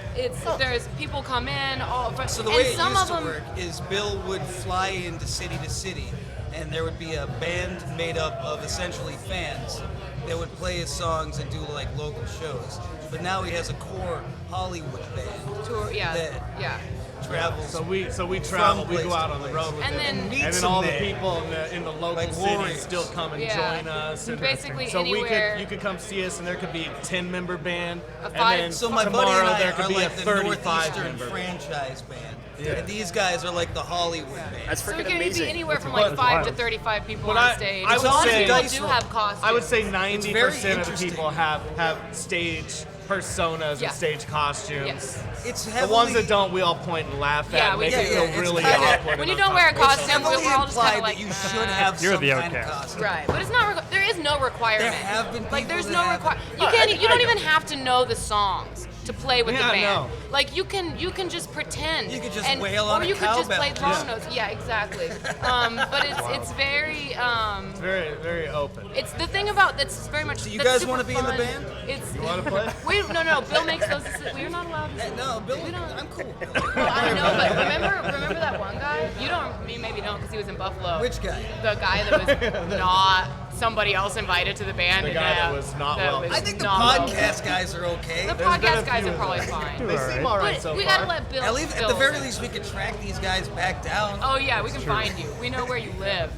S8: there's people come in, all,
S9: So the
S8: and
S9: way it
S8: some
S9: used
S8: of
S9: to
S8: them,
S9: work is Bill would fly into city to city, and there would be a band made up of essentially fans that would play his songs and do like local shows. But now he has a core Hollywood band
S8: tour, yeah,
S9: that
S8: yeah.
S9: travels.
S7: So we travel. We
S9: place
S7: go out
S9: to
S7: on the
S9: place.
S7: road with
S8: And
S7: it.
S8: then-
S7: and
S9: Meet
S7: then all the
S9: some
S7: people in the local
S9: Like
S7: cities
S9: warriors.
S7: still come and
S8: Yeah.
S7: join us. And
S8: Basically
S7: so
S8: anywhere.
S7: you could come see us, and there could be a 10-member band.
S8: A
S7: and
S8: five-
S7: then
S9: So my
S7: tomorrow
S9: buddy and I
S7: there could
S9: are
S7: be
S9: like
S7: a
S9: the
S7: 35
S9: Northeastern
S7: member.
S9: franchise band,
S7: Yeah.
S9: and these guys are like the Hollywood band.
S1: That's
S8: So we
S1: freaking
S8: can
S1: amazing.
S8: be anywhere from
S3: That's
S8: like 5 to
S3: wild.
S8: 35 people
S7: But
S8: on stage.
S7: I
S8: a
S7: would
S8: lot
S7: say-
S8: of people
S9: Dice
S8: do
S9: roll.
S8: have costumes.
S7: I would say
S9: very
S7: 90% of the
S9: interesting.
S7: people have stage personas
S8: Yeah.
S7: and stage costumes.
S8: Yes.
S9: It's
S7: The
S9: heavily,
S7: ones that don't, we all point and laugh
S8: Yeah,
S7: at,
S8: we
S7: make
S8: do.
S7: it feel
S9: Yeah, it's
S7: really
S9: kinda-
S7: awkward.
S8: When
S7: and
S8: you don't wear a
S7: uncomfortable.
S8: costume,
S9: heavily
S8: we're all just kind
S9: implied
S8: of like,
S9: that you should have
S3: You're
S9: some
S3: the
S9: kind of
S3: outcast.
S9: costume.
S8: right, but it's not. There is no requirement.
S9: There have been
S8: like
S9: people
S8: there's
S9: that
S8: no
S9: have-
S8: requirement. You
S1: Oh,
S8: can't.
S1: I-
S8: You
S1: I
S8: don't
S1: know.
S8: even have to know the songs to play with
S7: Yeah,
S8: the band.
S7: no.
S8: Like you can just pretend.
S9: You could just
S8: and,
S9: wail on
S8: or
S9: a
S8: you could just
S9: cowbell.
S8: play long notes. Yeah, exactly. But it's very.
S7: It's very, very open.
S8: It's the thing about that's very much.
S9: Do you
S8: that's
S9: guys
S8: super
S9: wanna be in the
S8: fun.
S9: band?
S8: It's.
S7: You want to play?
S8: No. Bill makes those. We're not allowed to.
S9: No, Bill,
S8: We don't-
S9: I'm cool.
S8: Well, I know, but remember that one guy? You maybe don't because he was in Buffalo.
S9: Which guy?
S8: The guy that was not somebody else invited to the band.
S7: The
S8: and,
S7: guy that was not welcome.
S9: I think the
S8: not welcome.
S9: podcast guys are okay.
S8: The
S7: There's been a
S8: podcast guys
S7: few
S8: are
S7: of
S8: probably
S7: them.
S8: fine.
S7: They seem all right
S8: But
S7: so
S8: we
S7: far.
S8: gotta let Bill.
S9: At least, at the
S8: Bill-
S9: very least, we could track these guys back down.
S8: Oh yeah, we can find you. We know where you live.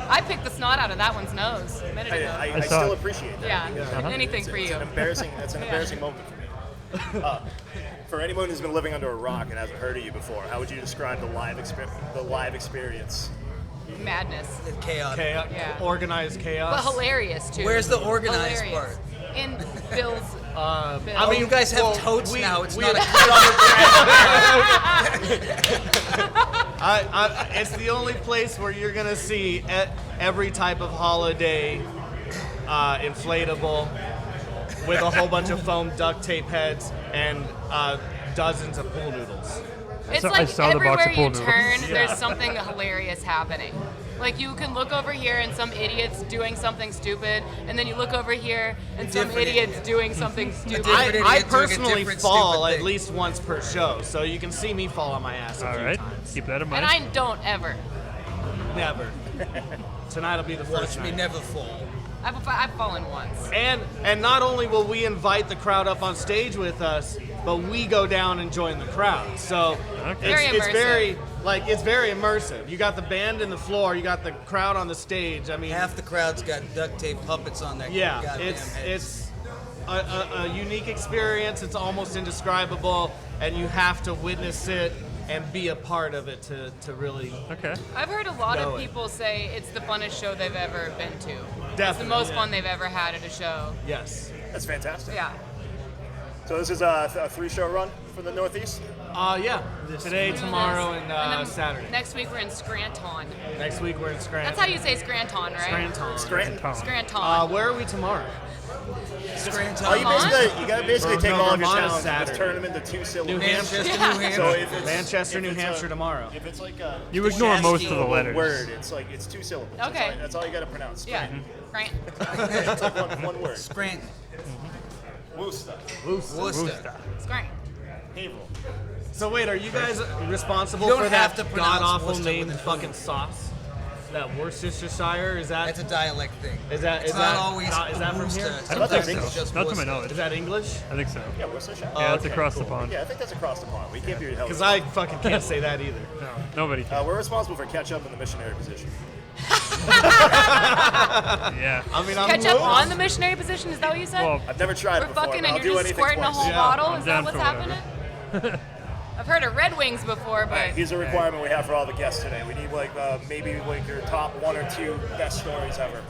S8: I picked the snot out of that one's nose a minute ago.
S1: I
S3: saw
S1: still
S3: it.
S1: appreciate that.
S8: Yeah, anything for
S1: It's
S8: you.
S1: an embarrassing. That's an
S8: Yeah.
S1: embarrassing moment for me. For anyone who's been living under a rock and hasn't heard of you before, how would you describe the live experience?
S8: Madness,
S9: Chaos.
S7: Chaos,
S8: Yeah.
S7: organized chaos.
S8: but hilarious too.
S9: Where's the organized
S8: Hilarious.
S9: part?
S8: In Bill's. Bill.
S9: I mean, you guys have totes now. It's not a
S7: It's the only place where you're gonna see every type of holiday inflatable with a whole bunch of foam duct tape heads and dozens of pool noodles.
S8: It's
S3: I
S8: like
S3: saw the box
S8: everywhere
S3: of pool
S8: you
S3: noodles.
S8: turn,
S7: Yeah.
S8: there's something hilarious happening. Like you can look over here and some idiot's doing something stupid, and then you look over here and some
S9: Different
S8: idiot's
S9: idiot.
S8: doing something stupid.
S9: different
S7: I
S9: idiot doing a
S7: personally
S9: different
S7: fall
S9: stupid
S7: at
S9: thing.
S7: least once per show, so you can see me fall on my ass a
S3: All
S7: few
S3: right.
S7: times.
S3: Keep that in mind.
S8: And I don't ever.
S7: Never. Tonight'll be the
S9: Watch
S7: first
S9: me
S7: night.
S9: never fall.
S8: I've fallen once.
S7: And not only will we invite the crowd up on stage with us, but we go down and join the crowd. So
S3: Okay.
S8: Very
S7: it's very
S8: immersive.
S7: it's very immersive. You got the band in the floor, you got the crowd on the stage. I mean,
S9: Half the crowd's got duct tape puppets on their
S7: yeah,
S9: goddamn
S7: it's
S9: heads.
S7: a unique experience. It's almost indescribable, and you have to witness it and be a part of it to really.
S3: Okay.
S8: I've heard a lot
S7: Know
S8: of
S7: it.
S8: people say it's the funnest show they've ever been to. It's the
S7: Definitely,
S8: most
S7: yeah.
S8: fun they've ever had at a show.
S7: Yes.
S1: That's fantastic.
S8: Yeah.
S1: So this is a 3-show run for the Northeast.
S7: Yeah. Today, tomorrow, and
S8: then
S7: Saturday.
S8: Next week we're in Scranton.
S7: Next week we're in Scranton.
S8: That's how you say Scranton, right?
S7: Scranton.
S1: Scranton.
S8: Scranton.
S7: Where are we tomorrow?
S9: Scranton.
S1: Oh, you gotta basically take all of your
S7: Vermont is
S1: towns and just
S7: Saturday.
S1: turn them into 2 syllables.
S7: New Hampshire.
S9: Manchester,
S8: Yeah.
S9: New Hampshire.
S1: So if it's
S7: Manchester, New
S1: if it's
S7: Hampshire tomorrow.
S1: If it's like a
S3: You ignore most of the
S1: syllable
S3: letters.
S1: word, it's like it's 2 syllables.
S8: Okay.
S1: That's all you gotta pronounce.
S8: Yeah. Scranton.
S1: It's like one word.
S9: Scranton.
S1: Worcester.
S9: Worcester.
S8: It's great.
S1: Haverhill.
S7: So wait, are you guys responsible
S9: You don't
S7: for
S9: have
S7: that
S9: to pronounce
S7: god-awful
S9: Worcester
S7: named
S9: with an
S7: fucking sauce? That Worcestershire? Is that
S9: That's a dialect thing.
S7: is that
S9: It's
S7: is
S9: not
S7: that
S9: always
S7: is that from
S9: Worcester.
S7: here?
S3: I don't
S1: think
S3: think
S1: so.
S9: It's just
S3: Not to my
S9: Worcester.
S3: knowledge.
S7: Is that English?
S3: I think so.
S1: Yeah, Worcestershire.
S3: Yeah, it's
S7: okay,
S3: across the
S7: cool.
S3: pond.
S1: Yeah, I think that's across the pond. We can't be held.
S7: Because I fucking can't say that either.
S3: No, nobody can.
S1: We're responsible for catch up in the missionary position.
S3: Yeah.
S7: I mean, I'm
S8: Catch up
S7: loose.
S8: on the missionary position? Is that what you said?
S3: Well,
S1: I've never tried
S8: We're
S1: it before.
S8: fucking
S1: but
S8: and
S1: I'll
S8: you're
S1: do
S8: just
S1: anything
S8: squirting a
S1: twice.
S8: whole
S7: Yeah,
S8: bottle?
S3: I'm
S8: Is that
S3: down
S8: what's
S3: for whatever.
S8: happening? I've heard of Red Wings before, but
S1: Here's a requirement we have for all the guests today. We need maybe your top 1 or 2 best stories ever.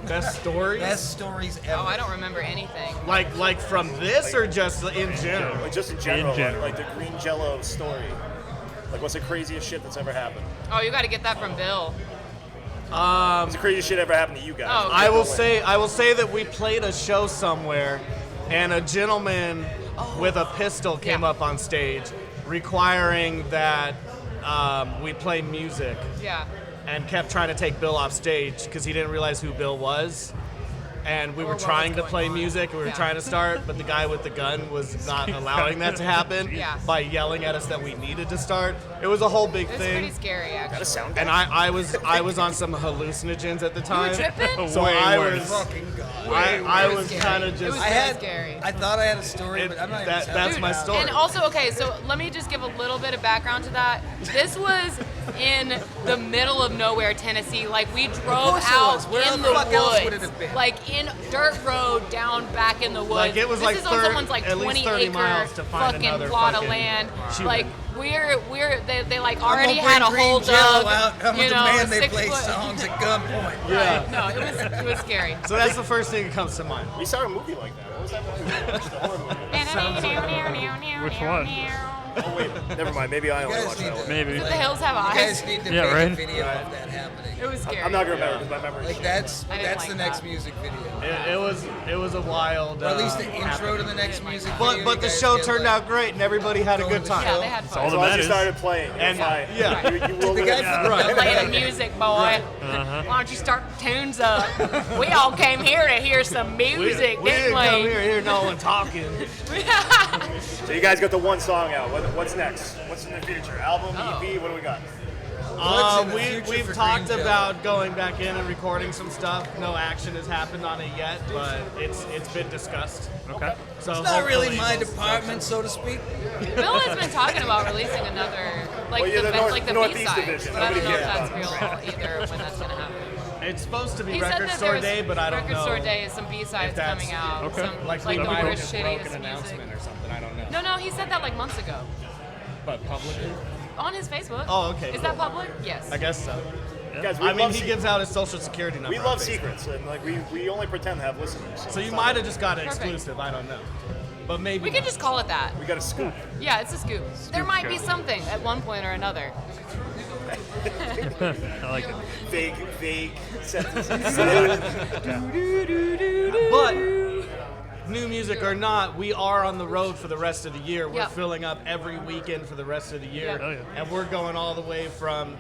S7: Best stories?
S9: Best stories ever.
S8: oh, I don't remember anything.
S7: Like from this or just in general?
S1: Like just in general,
S3: general.
S1: Like the green Jello story. Like what's the craziest shit that's ever happened?
S8: Oh, you got to get that from Bill.
S1: What's the craziest shit ever happened to you guys?
S8: Oh,
S7: I will say that we played a show somewhere, and a gentleman with a pistol came
S8: Yeah.
S7: up on stage, requiring that we play music,
S8: Yeah.
S7: and kept trying to take Bill off stage because he didn't realize who Bill was. And we
S8: Or
S7: were
S8: what
S7: trying
S8: was
S7: to
S8: going
S7: play
S8: on.
S7: music, and we were
S8: Yeah.
S7: trying to start, but the guy with the gun was not allowing that to happen
S8: Yeah.
S7: by yelling at us that we needed to start. It was a whole big
S8: It was
S7: thing.
S8: pretty scary,
S1: Got a
S8: actually.
S1: sound
S7: And
S1: guy?
S7: I was on some hallucinogens at the time.
S8: tripping?
S7: So
S3: Way
S7: I
S3: worse.
S7: was
S9: Fucking God.
S7: I
S8: It
S7: was
S8: scary.
S7: kind of
S8: It
S7: just
S8: was
S9: I
S8: very
S9: had.
S8: scary.
S9: I thought I had a story,
S7: It-
S9: but I'm not
S7: that-
S9: even
S7: that's
S9: telling
S7: my
S9: it now.
S7: story.
S8: And also, okay, so let me just give a little bit of background to that. This was in the middle of nowhere, Tennessee. Like, we drove
S9: course it
S8: out
S9: was. Where
S8: in
S9: the
S8: the
S9: fuck else would
S8: woods.
S9: it have been?
S8: Like, in dirt road down back in the woods.
S7: Like, it was
S8: this
S7: like
S8: is on someone's, like,
S7: at least
S8: 20
S7: 30 miles
S8: acre
S7: to find
S8: fucking
S7: another
S8: plot of
S7: fucking
S8: land.
S7: human.
S8: Like, they like
S9: I'm
S8: already
S9: gonna
S8: had a
S9: bring
S8: whole
S9: Green Jello
S8: dug.
S9: out. I'm
S8: You
S9: gonna
S8: know,
S9: demand they
S8: 6
S9: play
S8: foot.
S9: songs at gunpoint.
S7: Yeah.
S8: No, it was scary.
S7: So that's the first thing that comes to mind.
S1: We saw a movie like that. What was that movie? We watched a horror movie.
S3: Which one?
S1: Oh wait, never mind. Maybe I only
S9: guys
S1: watched
S9: need
S1: that
S9: to-
S1: one.
S3: Maybe.
S8: The hills have
S9: You guys
S8: eyes.
S9: need to
S3: Yeah,
S9: make
S3: right?
S9: a video of that happening.
S8: It was scary.
S1: I'm not gonna remember because my memory.
S9: Like that's
S8: I didn't like
S9: the next
S8: that.
S9: music video.
S7: It was a wild.
S9: Or at least the intro
S7: happening.
S9: to the next music video.
S7: But
S9: you
S7: the
S9: guys
S7: show
S9: get,
S7: turned
S9: like,
S7: out great, and everybody had a
S9: going
S7: good
S9: to the
S7: time.
S8: Yeah, they had
S3: That's
S8: fun.
S3: all
S1: As
S3: that
S1: long as you
S3: matters.
S1: started playing, you're
S7: And-
S1: fine.
S7: yeah.
S1: You will
S9: The
S1: live
S9: guy
S1: it.
S9: from
S7: Right.
S8: Play the music, boy. Why don't you start the tunes up? We all came here to hear some music,
S7: we didn't
S8: didn't
S7: come
S8: we?
S7: here to hear no one talking.
S1: So you guys got the one song out. What's next? What's in the future? Album, EP? What do we got?
S9: What's in the future
S7: We've
S9: for
S7: talked
S9: Green Jello?
S7: about going back in and recording some stuff. No action has happened on it yet, but it's been discussed.
S3: Okay.
S7: So
S9: It's not really
S7: hopefully-
S9: my department, so to speak.
S8: Bill has been talking about releasing another, like
S1: Well, yeah,
S8: the,
S1: the
S8: like the
S1: Northeast
S8: B-side,
S1: division.
S8: but I don't know
S1: Nobody
S8: if that's
S1: cares
S8: real
S1: about
S8: either when that's gonna happen.
S7: It's supposed to be
S8: He said
S7: Record
S8: that
S7: Store
S8: there's
S7: Day, but I don't
S8: Record
S7: know.
S8: Store Day is some B-sides
S7: if that's-
S8: coming out.
S3: Okay.
S8: Some,
S7: Like,
S8: like
S7: we
S8: the
S7: might
S8: worst,
S7: have broke
S8: shittiest
S7: an announcement
S8: music.
S7: or something. I don't know.
S8: No, he said that like months ago
S7: But publicly,
S8: on his Facebook.
S7: Oh, okay,
S8: Is
S7: cool.
S8: that public? Yes.
S7: I guess so.
S1: Guys,
S7: I mean,
S1: love
S7: he gives out his social security number.
S1: We
S7: on
S1: love
S7: Facebook.
S1: secrets, and like we only pretend to have listeners.
S7: So you
S1: it's
S7: might
S1: not-
S7: have just got it
S8: Perfect.
S7: exclusive. I don't know. But maybe
S8: We could just call it that.
S1: We got a scoop.
S8: Yeah, it's a scoop. There might be something at one point or another.
S3: I like it.
S1: Vague sentences.
S7: But new music or not, we are on the road for the rest of the year. We're
S8: Yep.
S7: filling up every weekend for the rest of the year.
S8: Yep.
S3: Oh, yeah.
S7: And we're going all the way from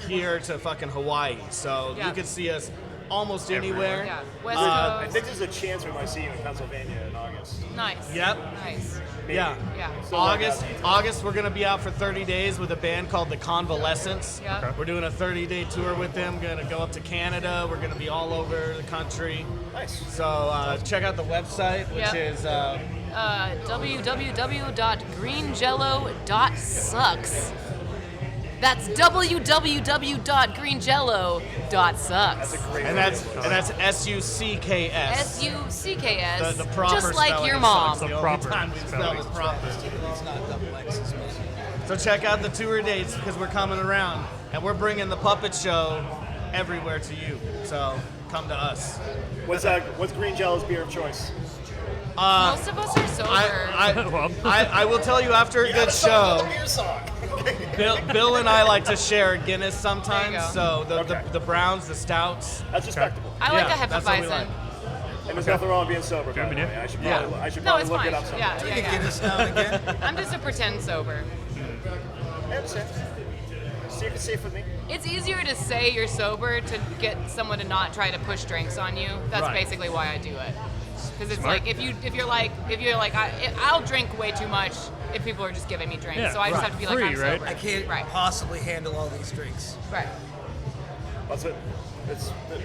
S7: here to fucking Hawaii. So
S8: Yeah.
S7: you can see us almost anywhere.
S8: Yeah. West
S1: I
S8: Coast.
S1: think there's a chance we might see you in Pennsylvania in August.
S8: Nice.
S7: Yep.
S8: Nice.
S1: Maybe.
S7: Yeah.
S8: Yeah.
S1: Still work
S7: August,
S1: out.
S7: August, we're gonna be out for 30 days with a band called the Convalescence.
S8: Yeah. Okay.
S7: We're doing a 30-day tour with them. Gonna go up to Canada. We're gonna be all over the country.
S1: Nice.
S7: So check out the website, which
S8: Yep.
S7: is
S8: www.greenjello.sucks. That's www.greenjello.sucks.
S1: That's a great.
S7: and that's SUCKS.
S8: SUCKS.
S7: The proper
S8: just like
S7: spelling
S8: your
S7: of
S8: mom.
S7: sucks, the
S3: The
S7: only
S3: proper
S7: time we spell
S3: spelling.
S7: it proper.
S9: It's not double X's, man.
S7: So check out the tour dates because we're coming around and we're bringing the puppet show everywhere to you. So come to us.
S1: What's Green Jello's beer of choice?
S8: Most of us are sober.
S7: I will tell you after a good show.
S1: Beer song.
S7: Bill and I like to share Guinness sometimes.
S8: There you
S7: So
S1: Okay.
S7: the browns, the stouts.
S1: That's respectable.
S8: I like
S7: Yeah,
S8: a
S7: that's what we
S8: Hefeweizen.
S7: like.
S1: And there's nothing wrong with being sober. By the
S3: Yeah.
S1: way. I should
S7: Yeah.
S1: probably,
S8: No,
S1: look
S8: it's
S1: it
S8: fine.
S1: up sometime.
S8: Yeah, yeah, yeah.
S9: Guinness now and again.
S8: I'm just a pretend sober.
S1: I understand. Safe with me.
S8: It's easier to say you're sober to get someone to not try to push drinks on you. That's
S7: Right.
S8: basically why I do it. because it's
S2: Smart.
S8: like if you're like I'll drink way too much if people are just giving me drinks.
S2: Yeah,
S8: so I just
S2: right.
S8: have to be like,
S2: Free,
S8: I'm
S2: right?
S8: sober.
S9: I can't
S8: Right.
S9: possibly handle all these drinks.
S8: Right.
S1: That's it. It's the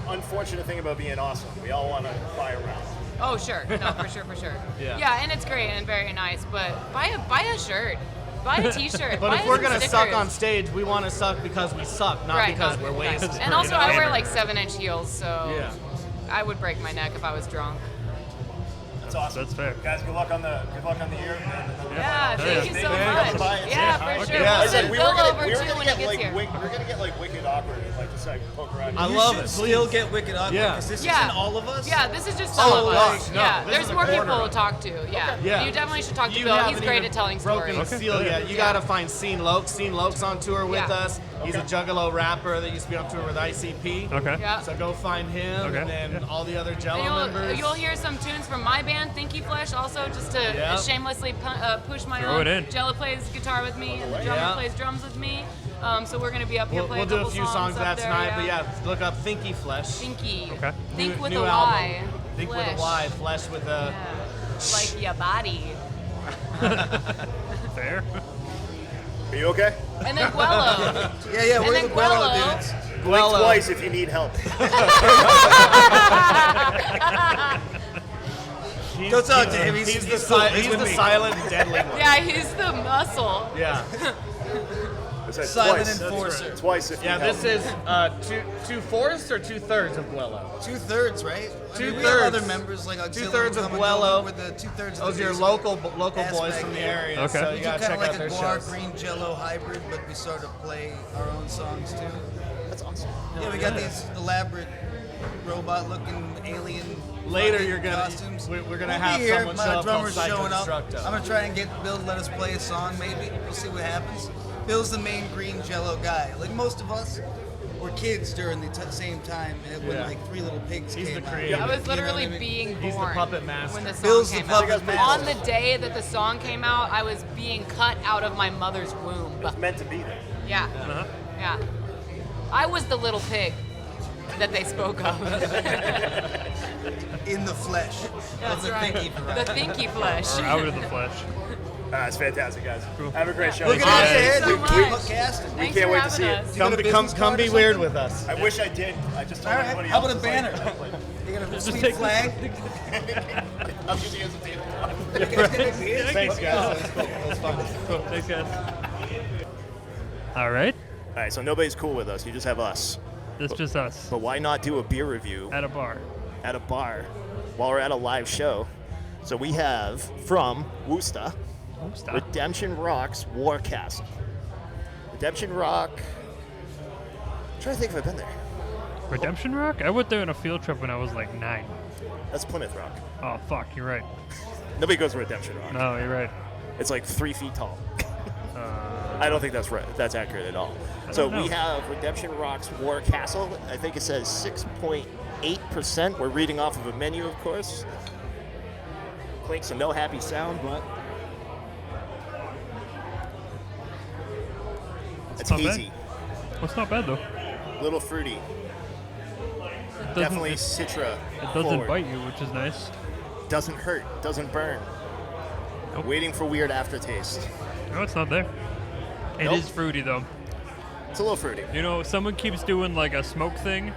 S1: unfortunate thing about being awesome. We all want to buy a round.
S8: Oh, sure. No, for sure.
S7: Yeah.
S8: And it's great and very nice, but buy a shirt. Buy a t-shirt.
S7: But
S8: buy
S7: if we're
S8: some
S7: gonna
S8: stickers.
S7: suck on stage, we want to suck because we suck, not
S8: Right,
S7: because
S8: not-
S7: we're
S8: right.
S7: wasted.
S8: And also, I wear
S2: hammered.
S8: like 7-inch heels, so
S7: Yeah.
S8: I would break my neck if I was drunk.
S1: That's awesome.
S2: That's fair.
S1: Guys, good luck on the year.
S8: Yeah, thank you so
S1: Yeah.
S8: much.
S1: Yeah.
S8: Yeah, for sure.
S7: Yeah.
S8: We'll
S7: Listen,
S8: send
S1: we
S8: Bill
S1: were gonna,
S8: over
S1: we were
S8: too
S1: gonna
S8: when he
S1: get
S8: gets
S1: like
S8: here.
S1: we're gonna get like wicked awkward and like just like poke around.
S7: I
S9: You
S7: love
S9: should
S7: it.
S9: still get Wicked Awkward
S7: Yeah.
S9: because this
S8: Yeah.
S9: isn't all of us.
S8: Yeah, this is just some
S7: Oh,
S8: of
S7: gosh,
S8: us.
S7: no,
S8: Yeah,
S7: this
S8: there's
S7: is a
S8: more
S7: corner
S8: people
S7: of
S8: to
S7: it.
S8: talk to. Yeah.
S7: Yeah.
S8: You definitely should talk to
S7: You
S8: Bill. He's
S7: haven't
S8: great
S7: even
S8: at telling
S7: broken
S8: stories.
S7: the seal yet. You gotta find Scene Lokes. Scene Lokes on tour with
S8: Yeah.
S7: us. He's a Juggalo rapper that used to be on tour with ICP.
S2: Okay.
S8: Yeah.
S7: So go find him,
S2: Okay.
S7: and then all the other Jello
S8: And
S7: members.
S8: you'll hear some tunes from my band, Thinky Flesh, also just to
S7: Yeah.
S8: shamelessly push my
S2: Throw
S8: own.
S2: it in.
S8: Jello plays guitar with me, and the drummer
S7: Yeah.
S8: plays drums with me. So we're gonna be up here
S7: We'll
S8: playing
S7: do a
S8: couple
S7: few songs of
S8: up
S7: that
S8: there,
S7: tonight, but yeah, look up Thinky Flesh.
S8: Thinky.
S2: Okay.
S8: Think with
S7: New
S8: a
S7: album.
S8: Y.
S7: Think with
S8: Flesh.
S7: a Y, Flesh with a.
S8: Yeah. Like your body.
S2: Fair.
S1: Are you okay?
S8: And then Guello.
S9: Yeah,
S8: And
S9: we're
S8: then
S9: the Guello
S8: Guello.
S9: dudes.
S1: Blink
S7: Guello.
S1: twice if you need help.
S9: Don't talk to him.
S7: He's the,
S9: cool.
S7: he's
S9: with
S7: the
S9: me.
S7: silent, deadly one.
S8: Yeah, he's the muscle.
S7: Yeah.
S1: I said
S9: Silent
S1: twice.
S9: enforcer.
S1: Twice if
S7: Yeah,
S1: you need
S7: this
S1: help.
S7: is two-fourths or 2/3 of Guello.
S9: 2/3, right? I mean, we have
S7: Two-thirds.
S9: other members like auxiliary
S7: 2/3 of
S9: coming
S7: Guello.
S9: over with the 2/3 of
S7: Those
S9: the
S7: are your
S9: music
S7: local boys
S9: aspect.
S7: from the area,
S2: Okay.
S7: so
S9: We
S7: you
S9: do
S7: gotta
S9: kind
S7: check
S9: of like
S7: out their
S9: a guar
S7: shows.
S9: green jello hybrid, but we sort of play our own songs too.
S1: That's awesome.
S9: Yeah, we got these elaborate robot-looking alien.
S7: Later,
S9: fucking
S7: you're gonna
S9: costumes.
S7: we're gonna
S9: We'll
S7: have
S9: be here.
S7: someone show
S9: My
S7: up called
S9: drummer's
S7: Psycho
S9: showing up.
S7: Destructo.
S9: I'm gonna try and get Bill to let us play a song. Maybe we'll see what happens. Bill's the main green jello guy. Like most of us were kids during the same time when
S7: Yeah.
S9: like Three Little Pigs
S7: He's
S9: came
S7: the
S9: out.
S7: creator.
S8: I was
S9: You know
S8: literally
S9: what I mean?
S8: being born
S7: He's the puppet master.
S8: when the song
S9: Bill's the
S8: came
S9: puppet
S8: out.
S9: master.
S8: On the day that the song came out, I was being cut out of my mother's womb.
S1: It's meant to be there.
S8: Yeah. Yeah. I was the little pig that they spoke of.
S9: In the flesh
S8: That's
S9: of the
S8: right.
S9: thinky
S8: The
S9: variety.
S8: thinky flesh.
S2: Or out of the flesh.
S1: It's fantastic, guys. Have a great show.
S9: We're gonna
S2: Thank
S9: get
S2: you.
S9: ahead.
S8: so
S9: We
S8: much.
S9: keep casting.
S8: Thanks
S1: can't
S8: for
S1: wait to
S8: having
S1: see it.
S8: us.
S7: Come,
S9: got a
S7: come,
S9: business
S7: come
S9: card
S7: be
S9: or
S7: weird
S9: something?
S7: with us.
S1: I wish I did. I just told
S9: All right.
S1: everybody
S9: How
S1: else.
S9: about a banner? You got a sweet
S2: take
S9: flag?
S1: I'll use the hesitation.
S9: You guys get a beer?
S7: Thanks, guys. That was cool. That was fun.
S2: Cool. Thanks, guys. All right.
S1: All right, so nobody's cool with us. You just have us.
S2: That's just us
S1: But why not do a beer review
S2: at a bar.
S1: at a bar while we're at a live show? So we have from Worcester,
S2: Stop.
S1: Redemption Rock's War Castle. Redemption Rock. I'm trying to think if I've been there.
S2: Redemption Rock? I went there on a field trip when I was like 9.
S1: That's Plymouth Rock.
S2: Oh, fuck. You're right.
S1: Nobody goes to Redemption Rock.
S2: No, you're right.
S1: It's like 3 feet tall. I don't think that's right. That's accurate at all. So
S2: don't
S1: we
S2: know.
S1: have Redemption Rock's War Castle. I think it says 6.8%. We're reading off of a menu, of course. Clinks a no happy sound, but it's
S2: not bad.
S1: hazy,
S2: Well, it's not bad, though.
S1: little fruity,
S2: It doesn't,
S1: definitely
S2: it,
S1: Citra.
S2: it doesn't
S1: forward.
S2: bite you, which is nice.
S1: Doesn't hurt, doesn't burn.
S2: Nope.
S1: Waiting for weird aftertaste.
S2: No, it's not there. It
S1: Nope.
S2: is fruity, though.
S1: It's a little fruity.
S2: You know, someone keeps doing like a smoke thing.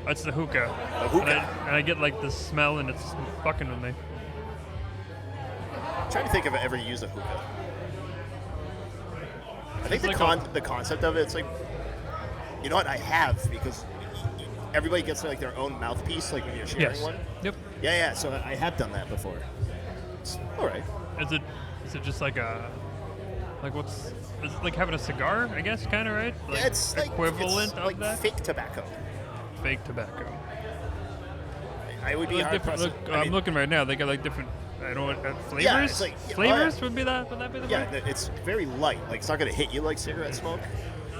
S2: That's the hookah.
S1: A hookah.
S2: And I get like the smell and it's fucking with me.
S1: I'm trying to think if I ever used a hookah. I think
S2: It's
S1: the
S2: like
S1: the concept of it, it's like, you know what, I have, because everybody gets like their own mouthpiece, like when you're sharing
S2: Yes.
S1: one.
S2: Yep.
S1: Yeah, so I have done that before. It's all right.
S2: Is it just like a is it like having a cigar? I guess kind of right. Like
S1: Yeah, it's like
S2: equivalent
S1: it's
S2: of
S1: like
S2: that.
S1: fake tobacco.
S2: Fake tobacco.
S1: I would be
S2: Like
S1: hard
S2: different,
S1: pressed.
S2: look, I'm looking right now. They got like different. I don't know flavors.
S1: Yeah, it's like- yeah,
S2: flavors
S1: oh, yeah.
S2: would be that. Would that be the
S1: Yeah,
S2: word?
S1: it's very light. Like it's not gonna hit you like cigarette smoke.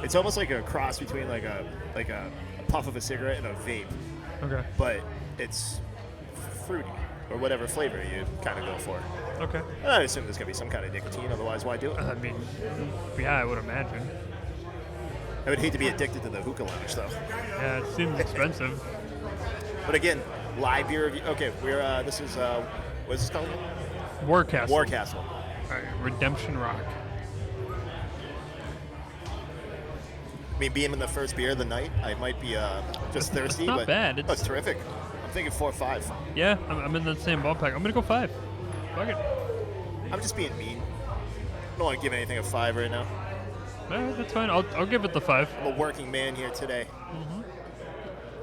S1: It's almost like a cross between like a puff of a cigarette and a vape,
S2: Okay.
S1: but it's fruity or whatever flavor you kind of go for.
S2: Okay.
S1: And I assume there's gonna be some kind of nicotine. Otherwise, why do it?
S2: I mean, yeah, I would imagine.
S1: I would hate to be addicted to the hookah lounge though.
S2: Yeah, it seems expensive.
S1: But again, live beer review. Okay, we're this is what's this called?
S2: Warcastle.
S1: Warcastle.
S2: All right, Redemption Rock.
S1: I mean, being in the first beer of the night, I might be just thirsty,
S2: not
S1: but
S2: bad.
S1: It's terrific. I'm thinking 4 or 5.
S2: Yeah, I'm in that same ballpark. I'm gonna go 5. Fuck it.
S1: I'm just being mean. I don't want to give anything a 5 right now.
S2: All right, that's fine. I'll give it the 5.
S1: I'm a working man here today.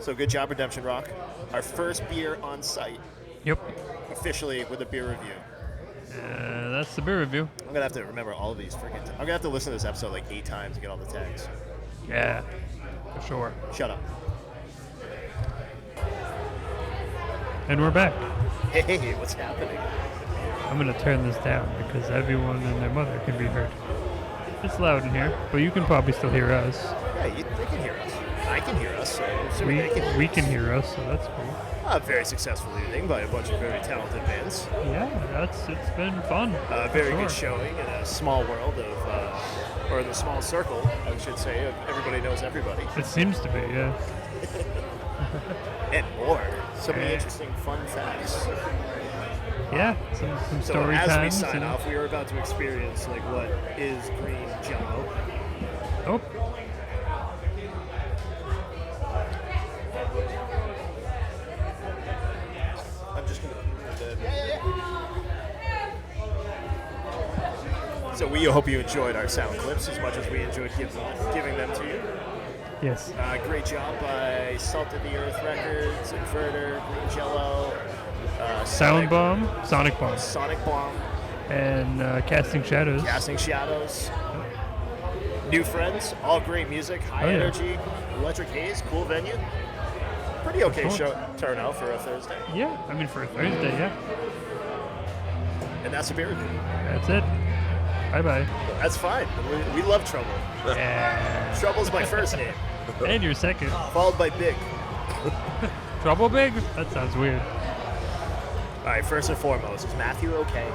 S1: So good job, Redemption Rock. Our first beer on site,
S2: Yep.
S1: officially with a beer review.
S2: That's the beer review.
S1: I'm gonna have to remember all of these freaking. I'm gonna have to listen to this episode like 8 times to get all the tags.
S2: Yeah, for sure.
S1: Shut up.
S2: And we're back.
S1: Hey, what's happening?
S2: I'm gonna turn this down because everyone and their mother can be heard. It's loud in here, but you can probably still hear us.
S1: Yeah, they can hear us. I can hear us. So
S2: We
S1: they
S2: can hear us, so that's cool.
S1: A very successful evening by a bunch of very talented bands.
S2: Yeah, it's been fun.
S1: Very
S2: for
S1: good
S2: sure.
S1: showing in a small world of, or the small circle, I should say, of everybody knows everybody.
S2: It seems to be, yeah.
S1: And more. So many interesting fun facts.
S2: Yeah, some
S1: So
S2: story
S1: as we
S2: times.
S1: sign
S2: and-
S1: off, we are about to experience like what is green jello.
S2: Oh,
S1: I'm just gonna. So we hope you enjoyed our sound clips as much as we enjoyed giving them to you.
S2: yes.
S1: Great job by Salt of the Earth Records, Inverter, Green Jello,
S2: Sound Bomb, Sonic Bomb,
S1: Sonic Bomb,
S2: and Casting Shadows.
S1: Casting Shadows, New Friends, all great music, high
S2: Oh, yeah.
S1: energy, Electric Haze, cool venue. Pretty okay
S2: Cool.
S1: show turnout for a Thursday.
S2: Yeah, I mean for a Thursday, yeah.
S1: And that's a beer review.
S2: That's it. Bye bye.
S1: That's fine. We love Trouble.
S2: Yeah.
S1: Trouble's my first name,
S2: And your second.
S1: followed by Big.
S2: Trouble Big? That sounds weird.
S1: All right, first and foremost, is Matthew okay?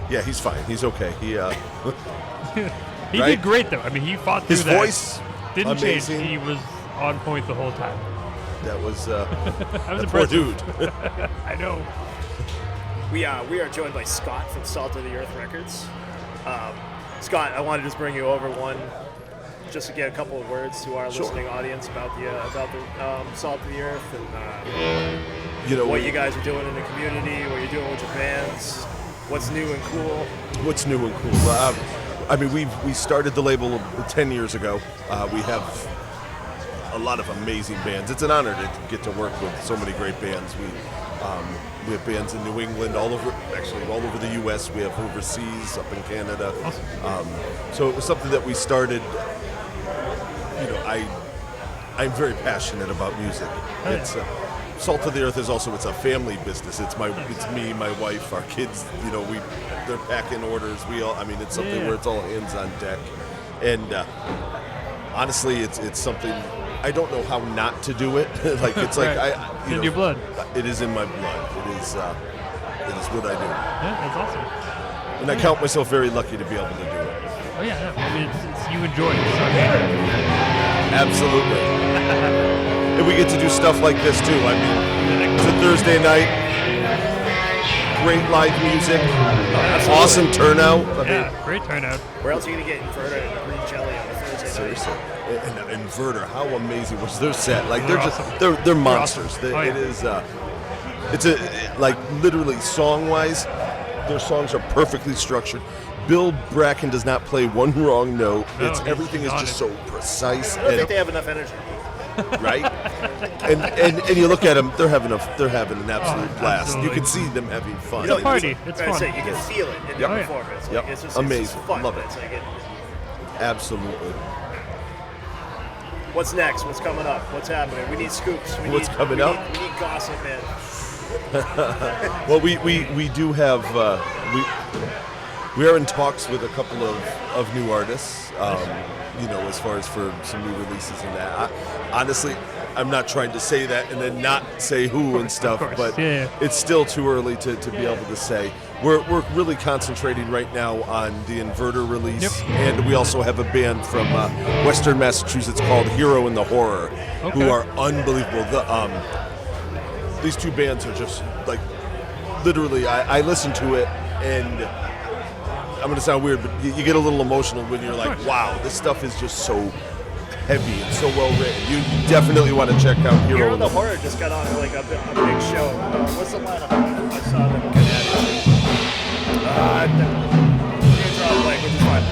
S10: Yeah, he's fine. He's okay.
S2: He
S10: Right?
S2: did great though. I mean, he fought through
S10: His
S2: that.
S10: voice,
S2: Didn't
S10: amazing.
S2: change. He was on point the whole time.
S10: That was
S2: That was
S10: that poor
S2: impressive.
S10: dude.
S2: I know.
S1: We are joined by Scott from Salt of the Earth Records. Scott, I wanted to just bring you over just to get a couple of words to our
S10: Sure.
S1: listening audience about the Salt of the Earth and
S10: You know,
S1: what you guys are doing in the community, what you're doing with your bands, what's new and cool.
S10: what's new and cool? I mean, we started the label 10 years ago. We have a lot of amazing bands. It's an honor to get to work with so many great bands. We have bands in New England, all over the U.S. We have overseas, up in Canada. So it was something that we started. You know, I'm very passionate about music. It's Salt of the Earth is also it's a family business. It's me, my wife, our kids. You know, they're packing orders. It's something where it's all hands on deck. And honestly, it's something I don't know how not to do it. Like it's like
S2: Right. In your blood.
S10: It is in my blood. It is what I do,
S2: Yeah, that's awesome.
S10: and I count myself very lucky to be able to do it.
S2: Oh yeah, no, I mean it's you enjoy it. So,
S10: Absolutely. And we get to do stuff like this too. I mean, it's a Thursday night. Great live music. Awesome turnout. I mean,
S2: yeah, great turnout.
S1: Where else are you gonna get Inverter and Green Jelly on a Thursday night?
S10: seriously. And Inverter, how amazing was their set? Like
S2: They're
S10: they're just
S2: awesome.
S10: they're monsters.
S2: awesome.
S10: They-
S2: Oh, yeah.
S10: It is it's like literally song wise, their songs are perfectly structured. Bill Bracken does not play one wrong note.
S2: No,
S10: It's
S2: he's
S10: everything is
S2: on
S10: just
S2: it.
S10: so precise
S1: I don't think
S10: and
S1: they have enough energy.
S10: right. and you look at them, they're having an absolute blast. You
S2: absolutely.
S10: can see them having fun.
S2: It's a party. It's
S1: Right,
S2: fun.
S1: so you can feel it in
S10: Yep.
S1: their performance.
S10: Yep.
S1: Like, it's just
S10: Amazing.
S1: fun.
S10: Love it.
S1: It's like
S10: Absolutely.
S1: what's next? What's coming up? What's happening? We need scoops.
S10: What's coming up?
S1: We need gossip, man.
S10: Well, we do have we are in talks with a couple of new artists. You know, as far as for some new releases and that. Honestly, I'm not trying to say that and then not say who and stuff,
S2: course.
S10: but
S2: Yeah.
S10: it's still too early to be able to say. We're really concentrating right now on the Inverter release,
S2: Yep.
S10: and we also have a band from Western Massachusetts called Hero in the Horror, who
S2: Okay.
S10: are unbelievable. these two bands are just like literally. I listen to it, and I'm gonna sound weird, but you get a little emotional when you're like, wow, this stuff is just so heavy and so well written. You definitely want to check out Hero.
S1: Hero the Horror just got on like a big show. What's the lineup? I saw them get at it. Which is fine.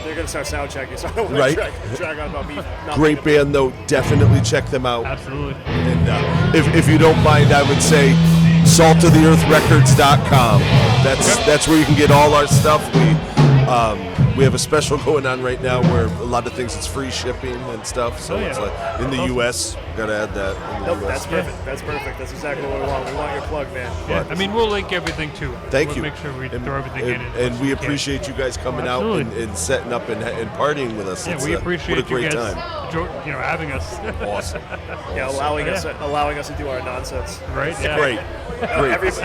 S1: They're going to start sound checking, so I don't want to drag on about me.
S10: Great band, though. Definitely check them out.
S2: Absolutely.
S10: And if you don't mind, I would say saltoftheearthrecords.com. That's where you can get all our stuff. We have a special going on right now where a lot of things it's free shipping and stuff. So it's like in the U.S. Gotta add that.
S1: Nope, that's perfect. That's perfect. That's exactly what we want. We want your plug, man.
S2: Yeah, I mean, we'll link everything too.
S10: Thank you.
S2: Make sure we throw everything in.
S10: And we appreciate you guys coming out and setting up and partying with us.
S2: Yeah, we appreciate
S10: what a great
S2: you guys,
S10: time.
S2: Having us.
S10: Awesome.
S1: Yeah, allowing us to do our nonsense.
S2: Right. Yeah.
S10: Great.
S1: Everybody's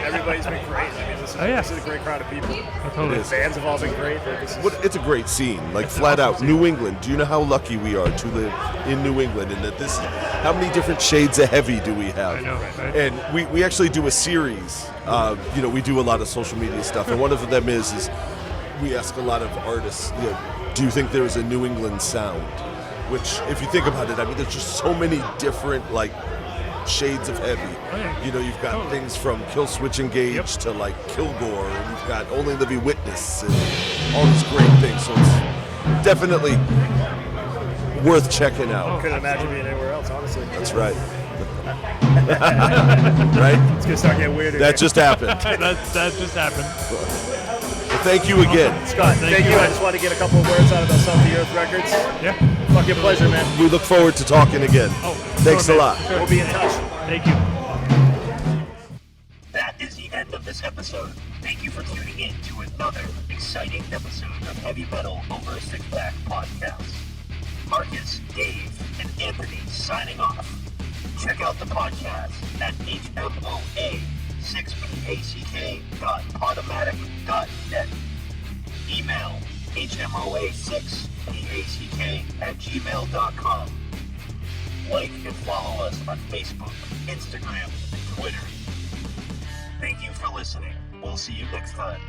S1: been great. I mean, this is a great crowd of people.
S2: Totally.
S1: The fans have all been great.
S10: It's a great scene. Like flat out, New England. Do you know how lucky we are to live in New England? And that how many different shades of heavy do we have?
S2: I know, right?
S10: And we actually do a series. We do a lot of social media stuff, and one of them is we ask a lot of artists, do you think there is a New England sound? Which, if you think about it, I mean, there's just so many different shades of heavy.
S2: Oh, yeah.
S10: You've got things from Kill Switch Engage to Kilgore, and you've got Only Living Witness, and all these great things. So it's definitely worth checking out.
S1: Couldn't imagine being anywhere else, honestly.
S10: That's right. Right?
S1: It's gonna start getting weirder.
S10: That just happened.
S2: that just happened.
S10: Well, thank you again.
S1: Scott, thank you. I just want to get a couple of words out about Salt of the Earth Records.
S2: Yeah.
S1: Fucking pleasure, man.
S10: We look forward to talking again. Thanks a lot.
S1: We'll be in touch.
S2: Thank you.
S11: That is the end of this episode. Thank you for tuning in to another exciting episode of Heavy Metal Over a Six Pack podcast. Marcus, Dave, and Anthony signing off. Check out the podcast at hmoa6pack.podomatic.net. Email hmoa6pack@gmail.com. Like and follow us on Facebook, Instagram, and Twitter. Thank you for listening. We'll see you next time.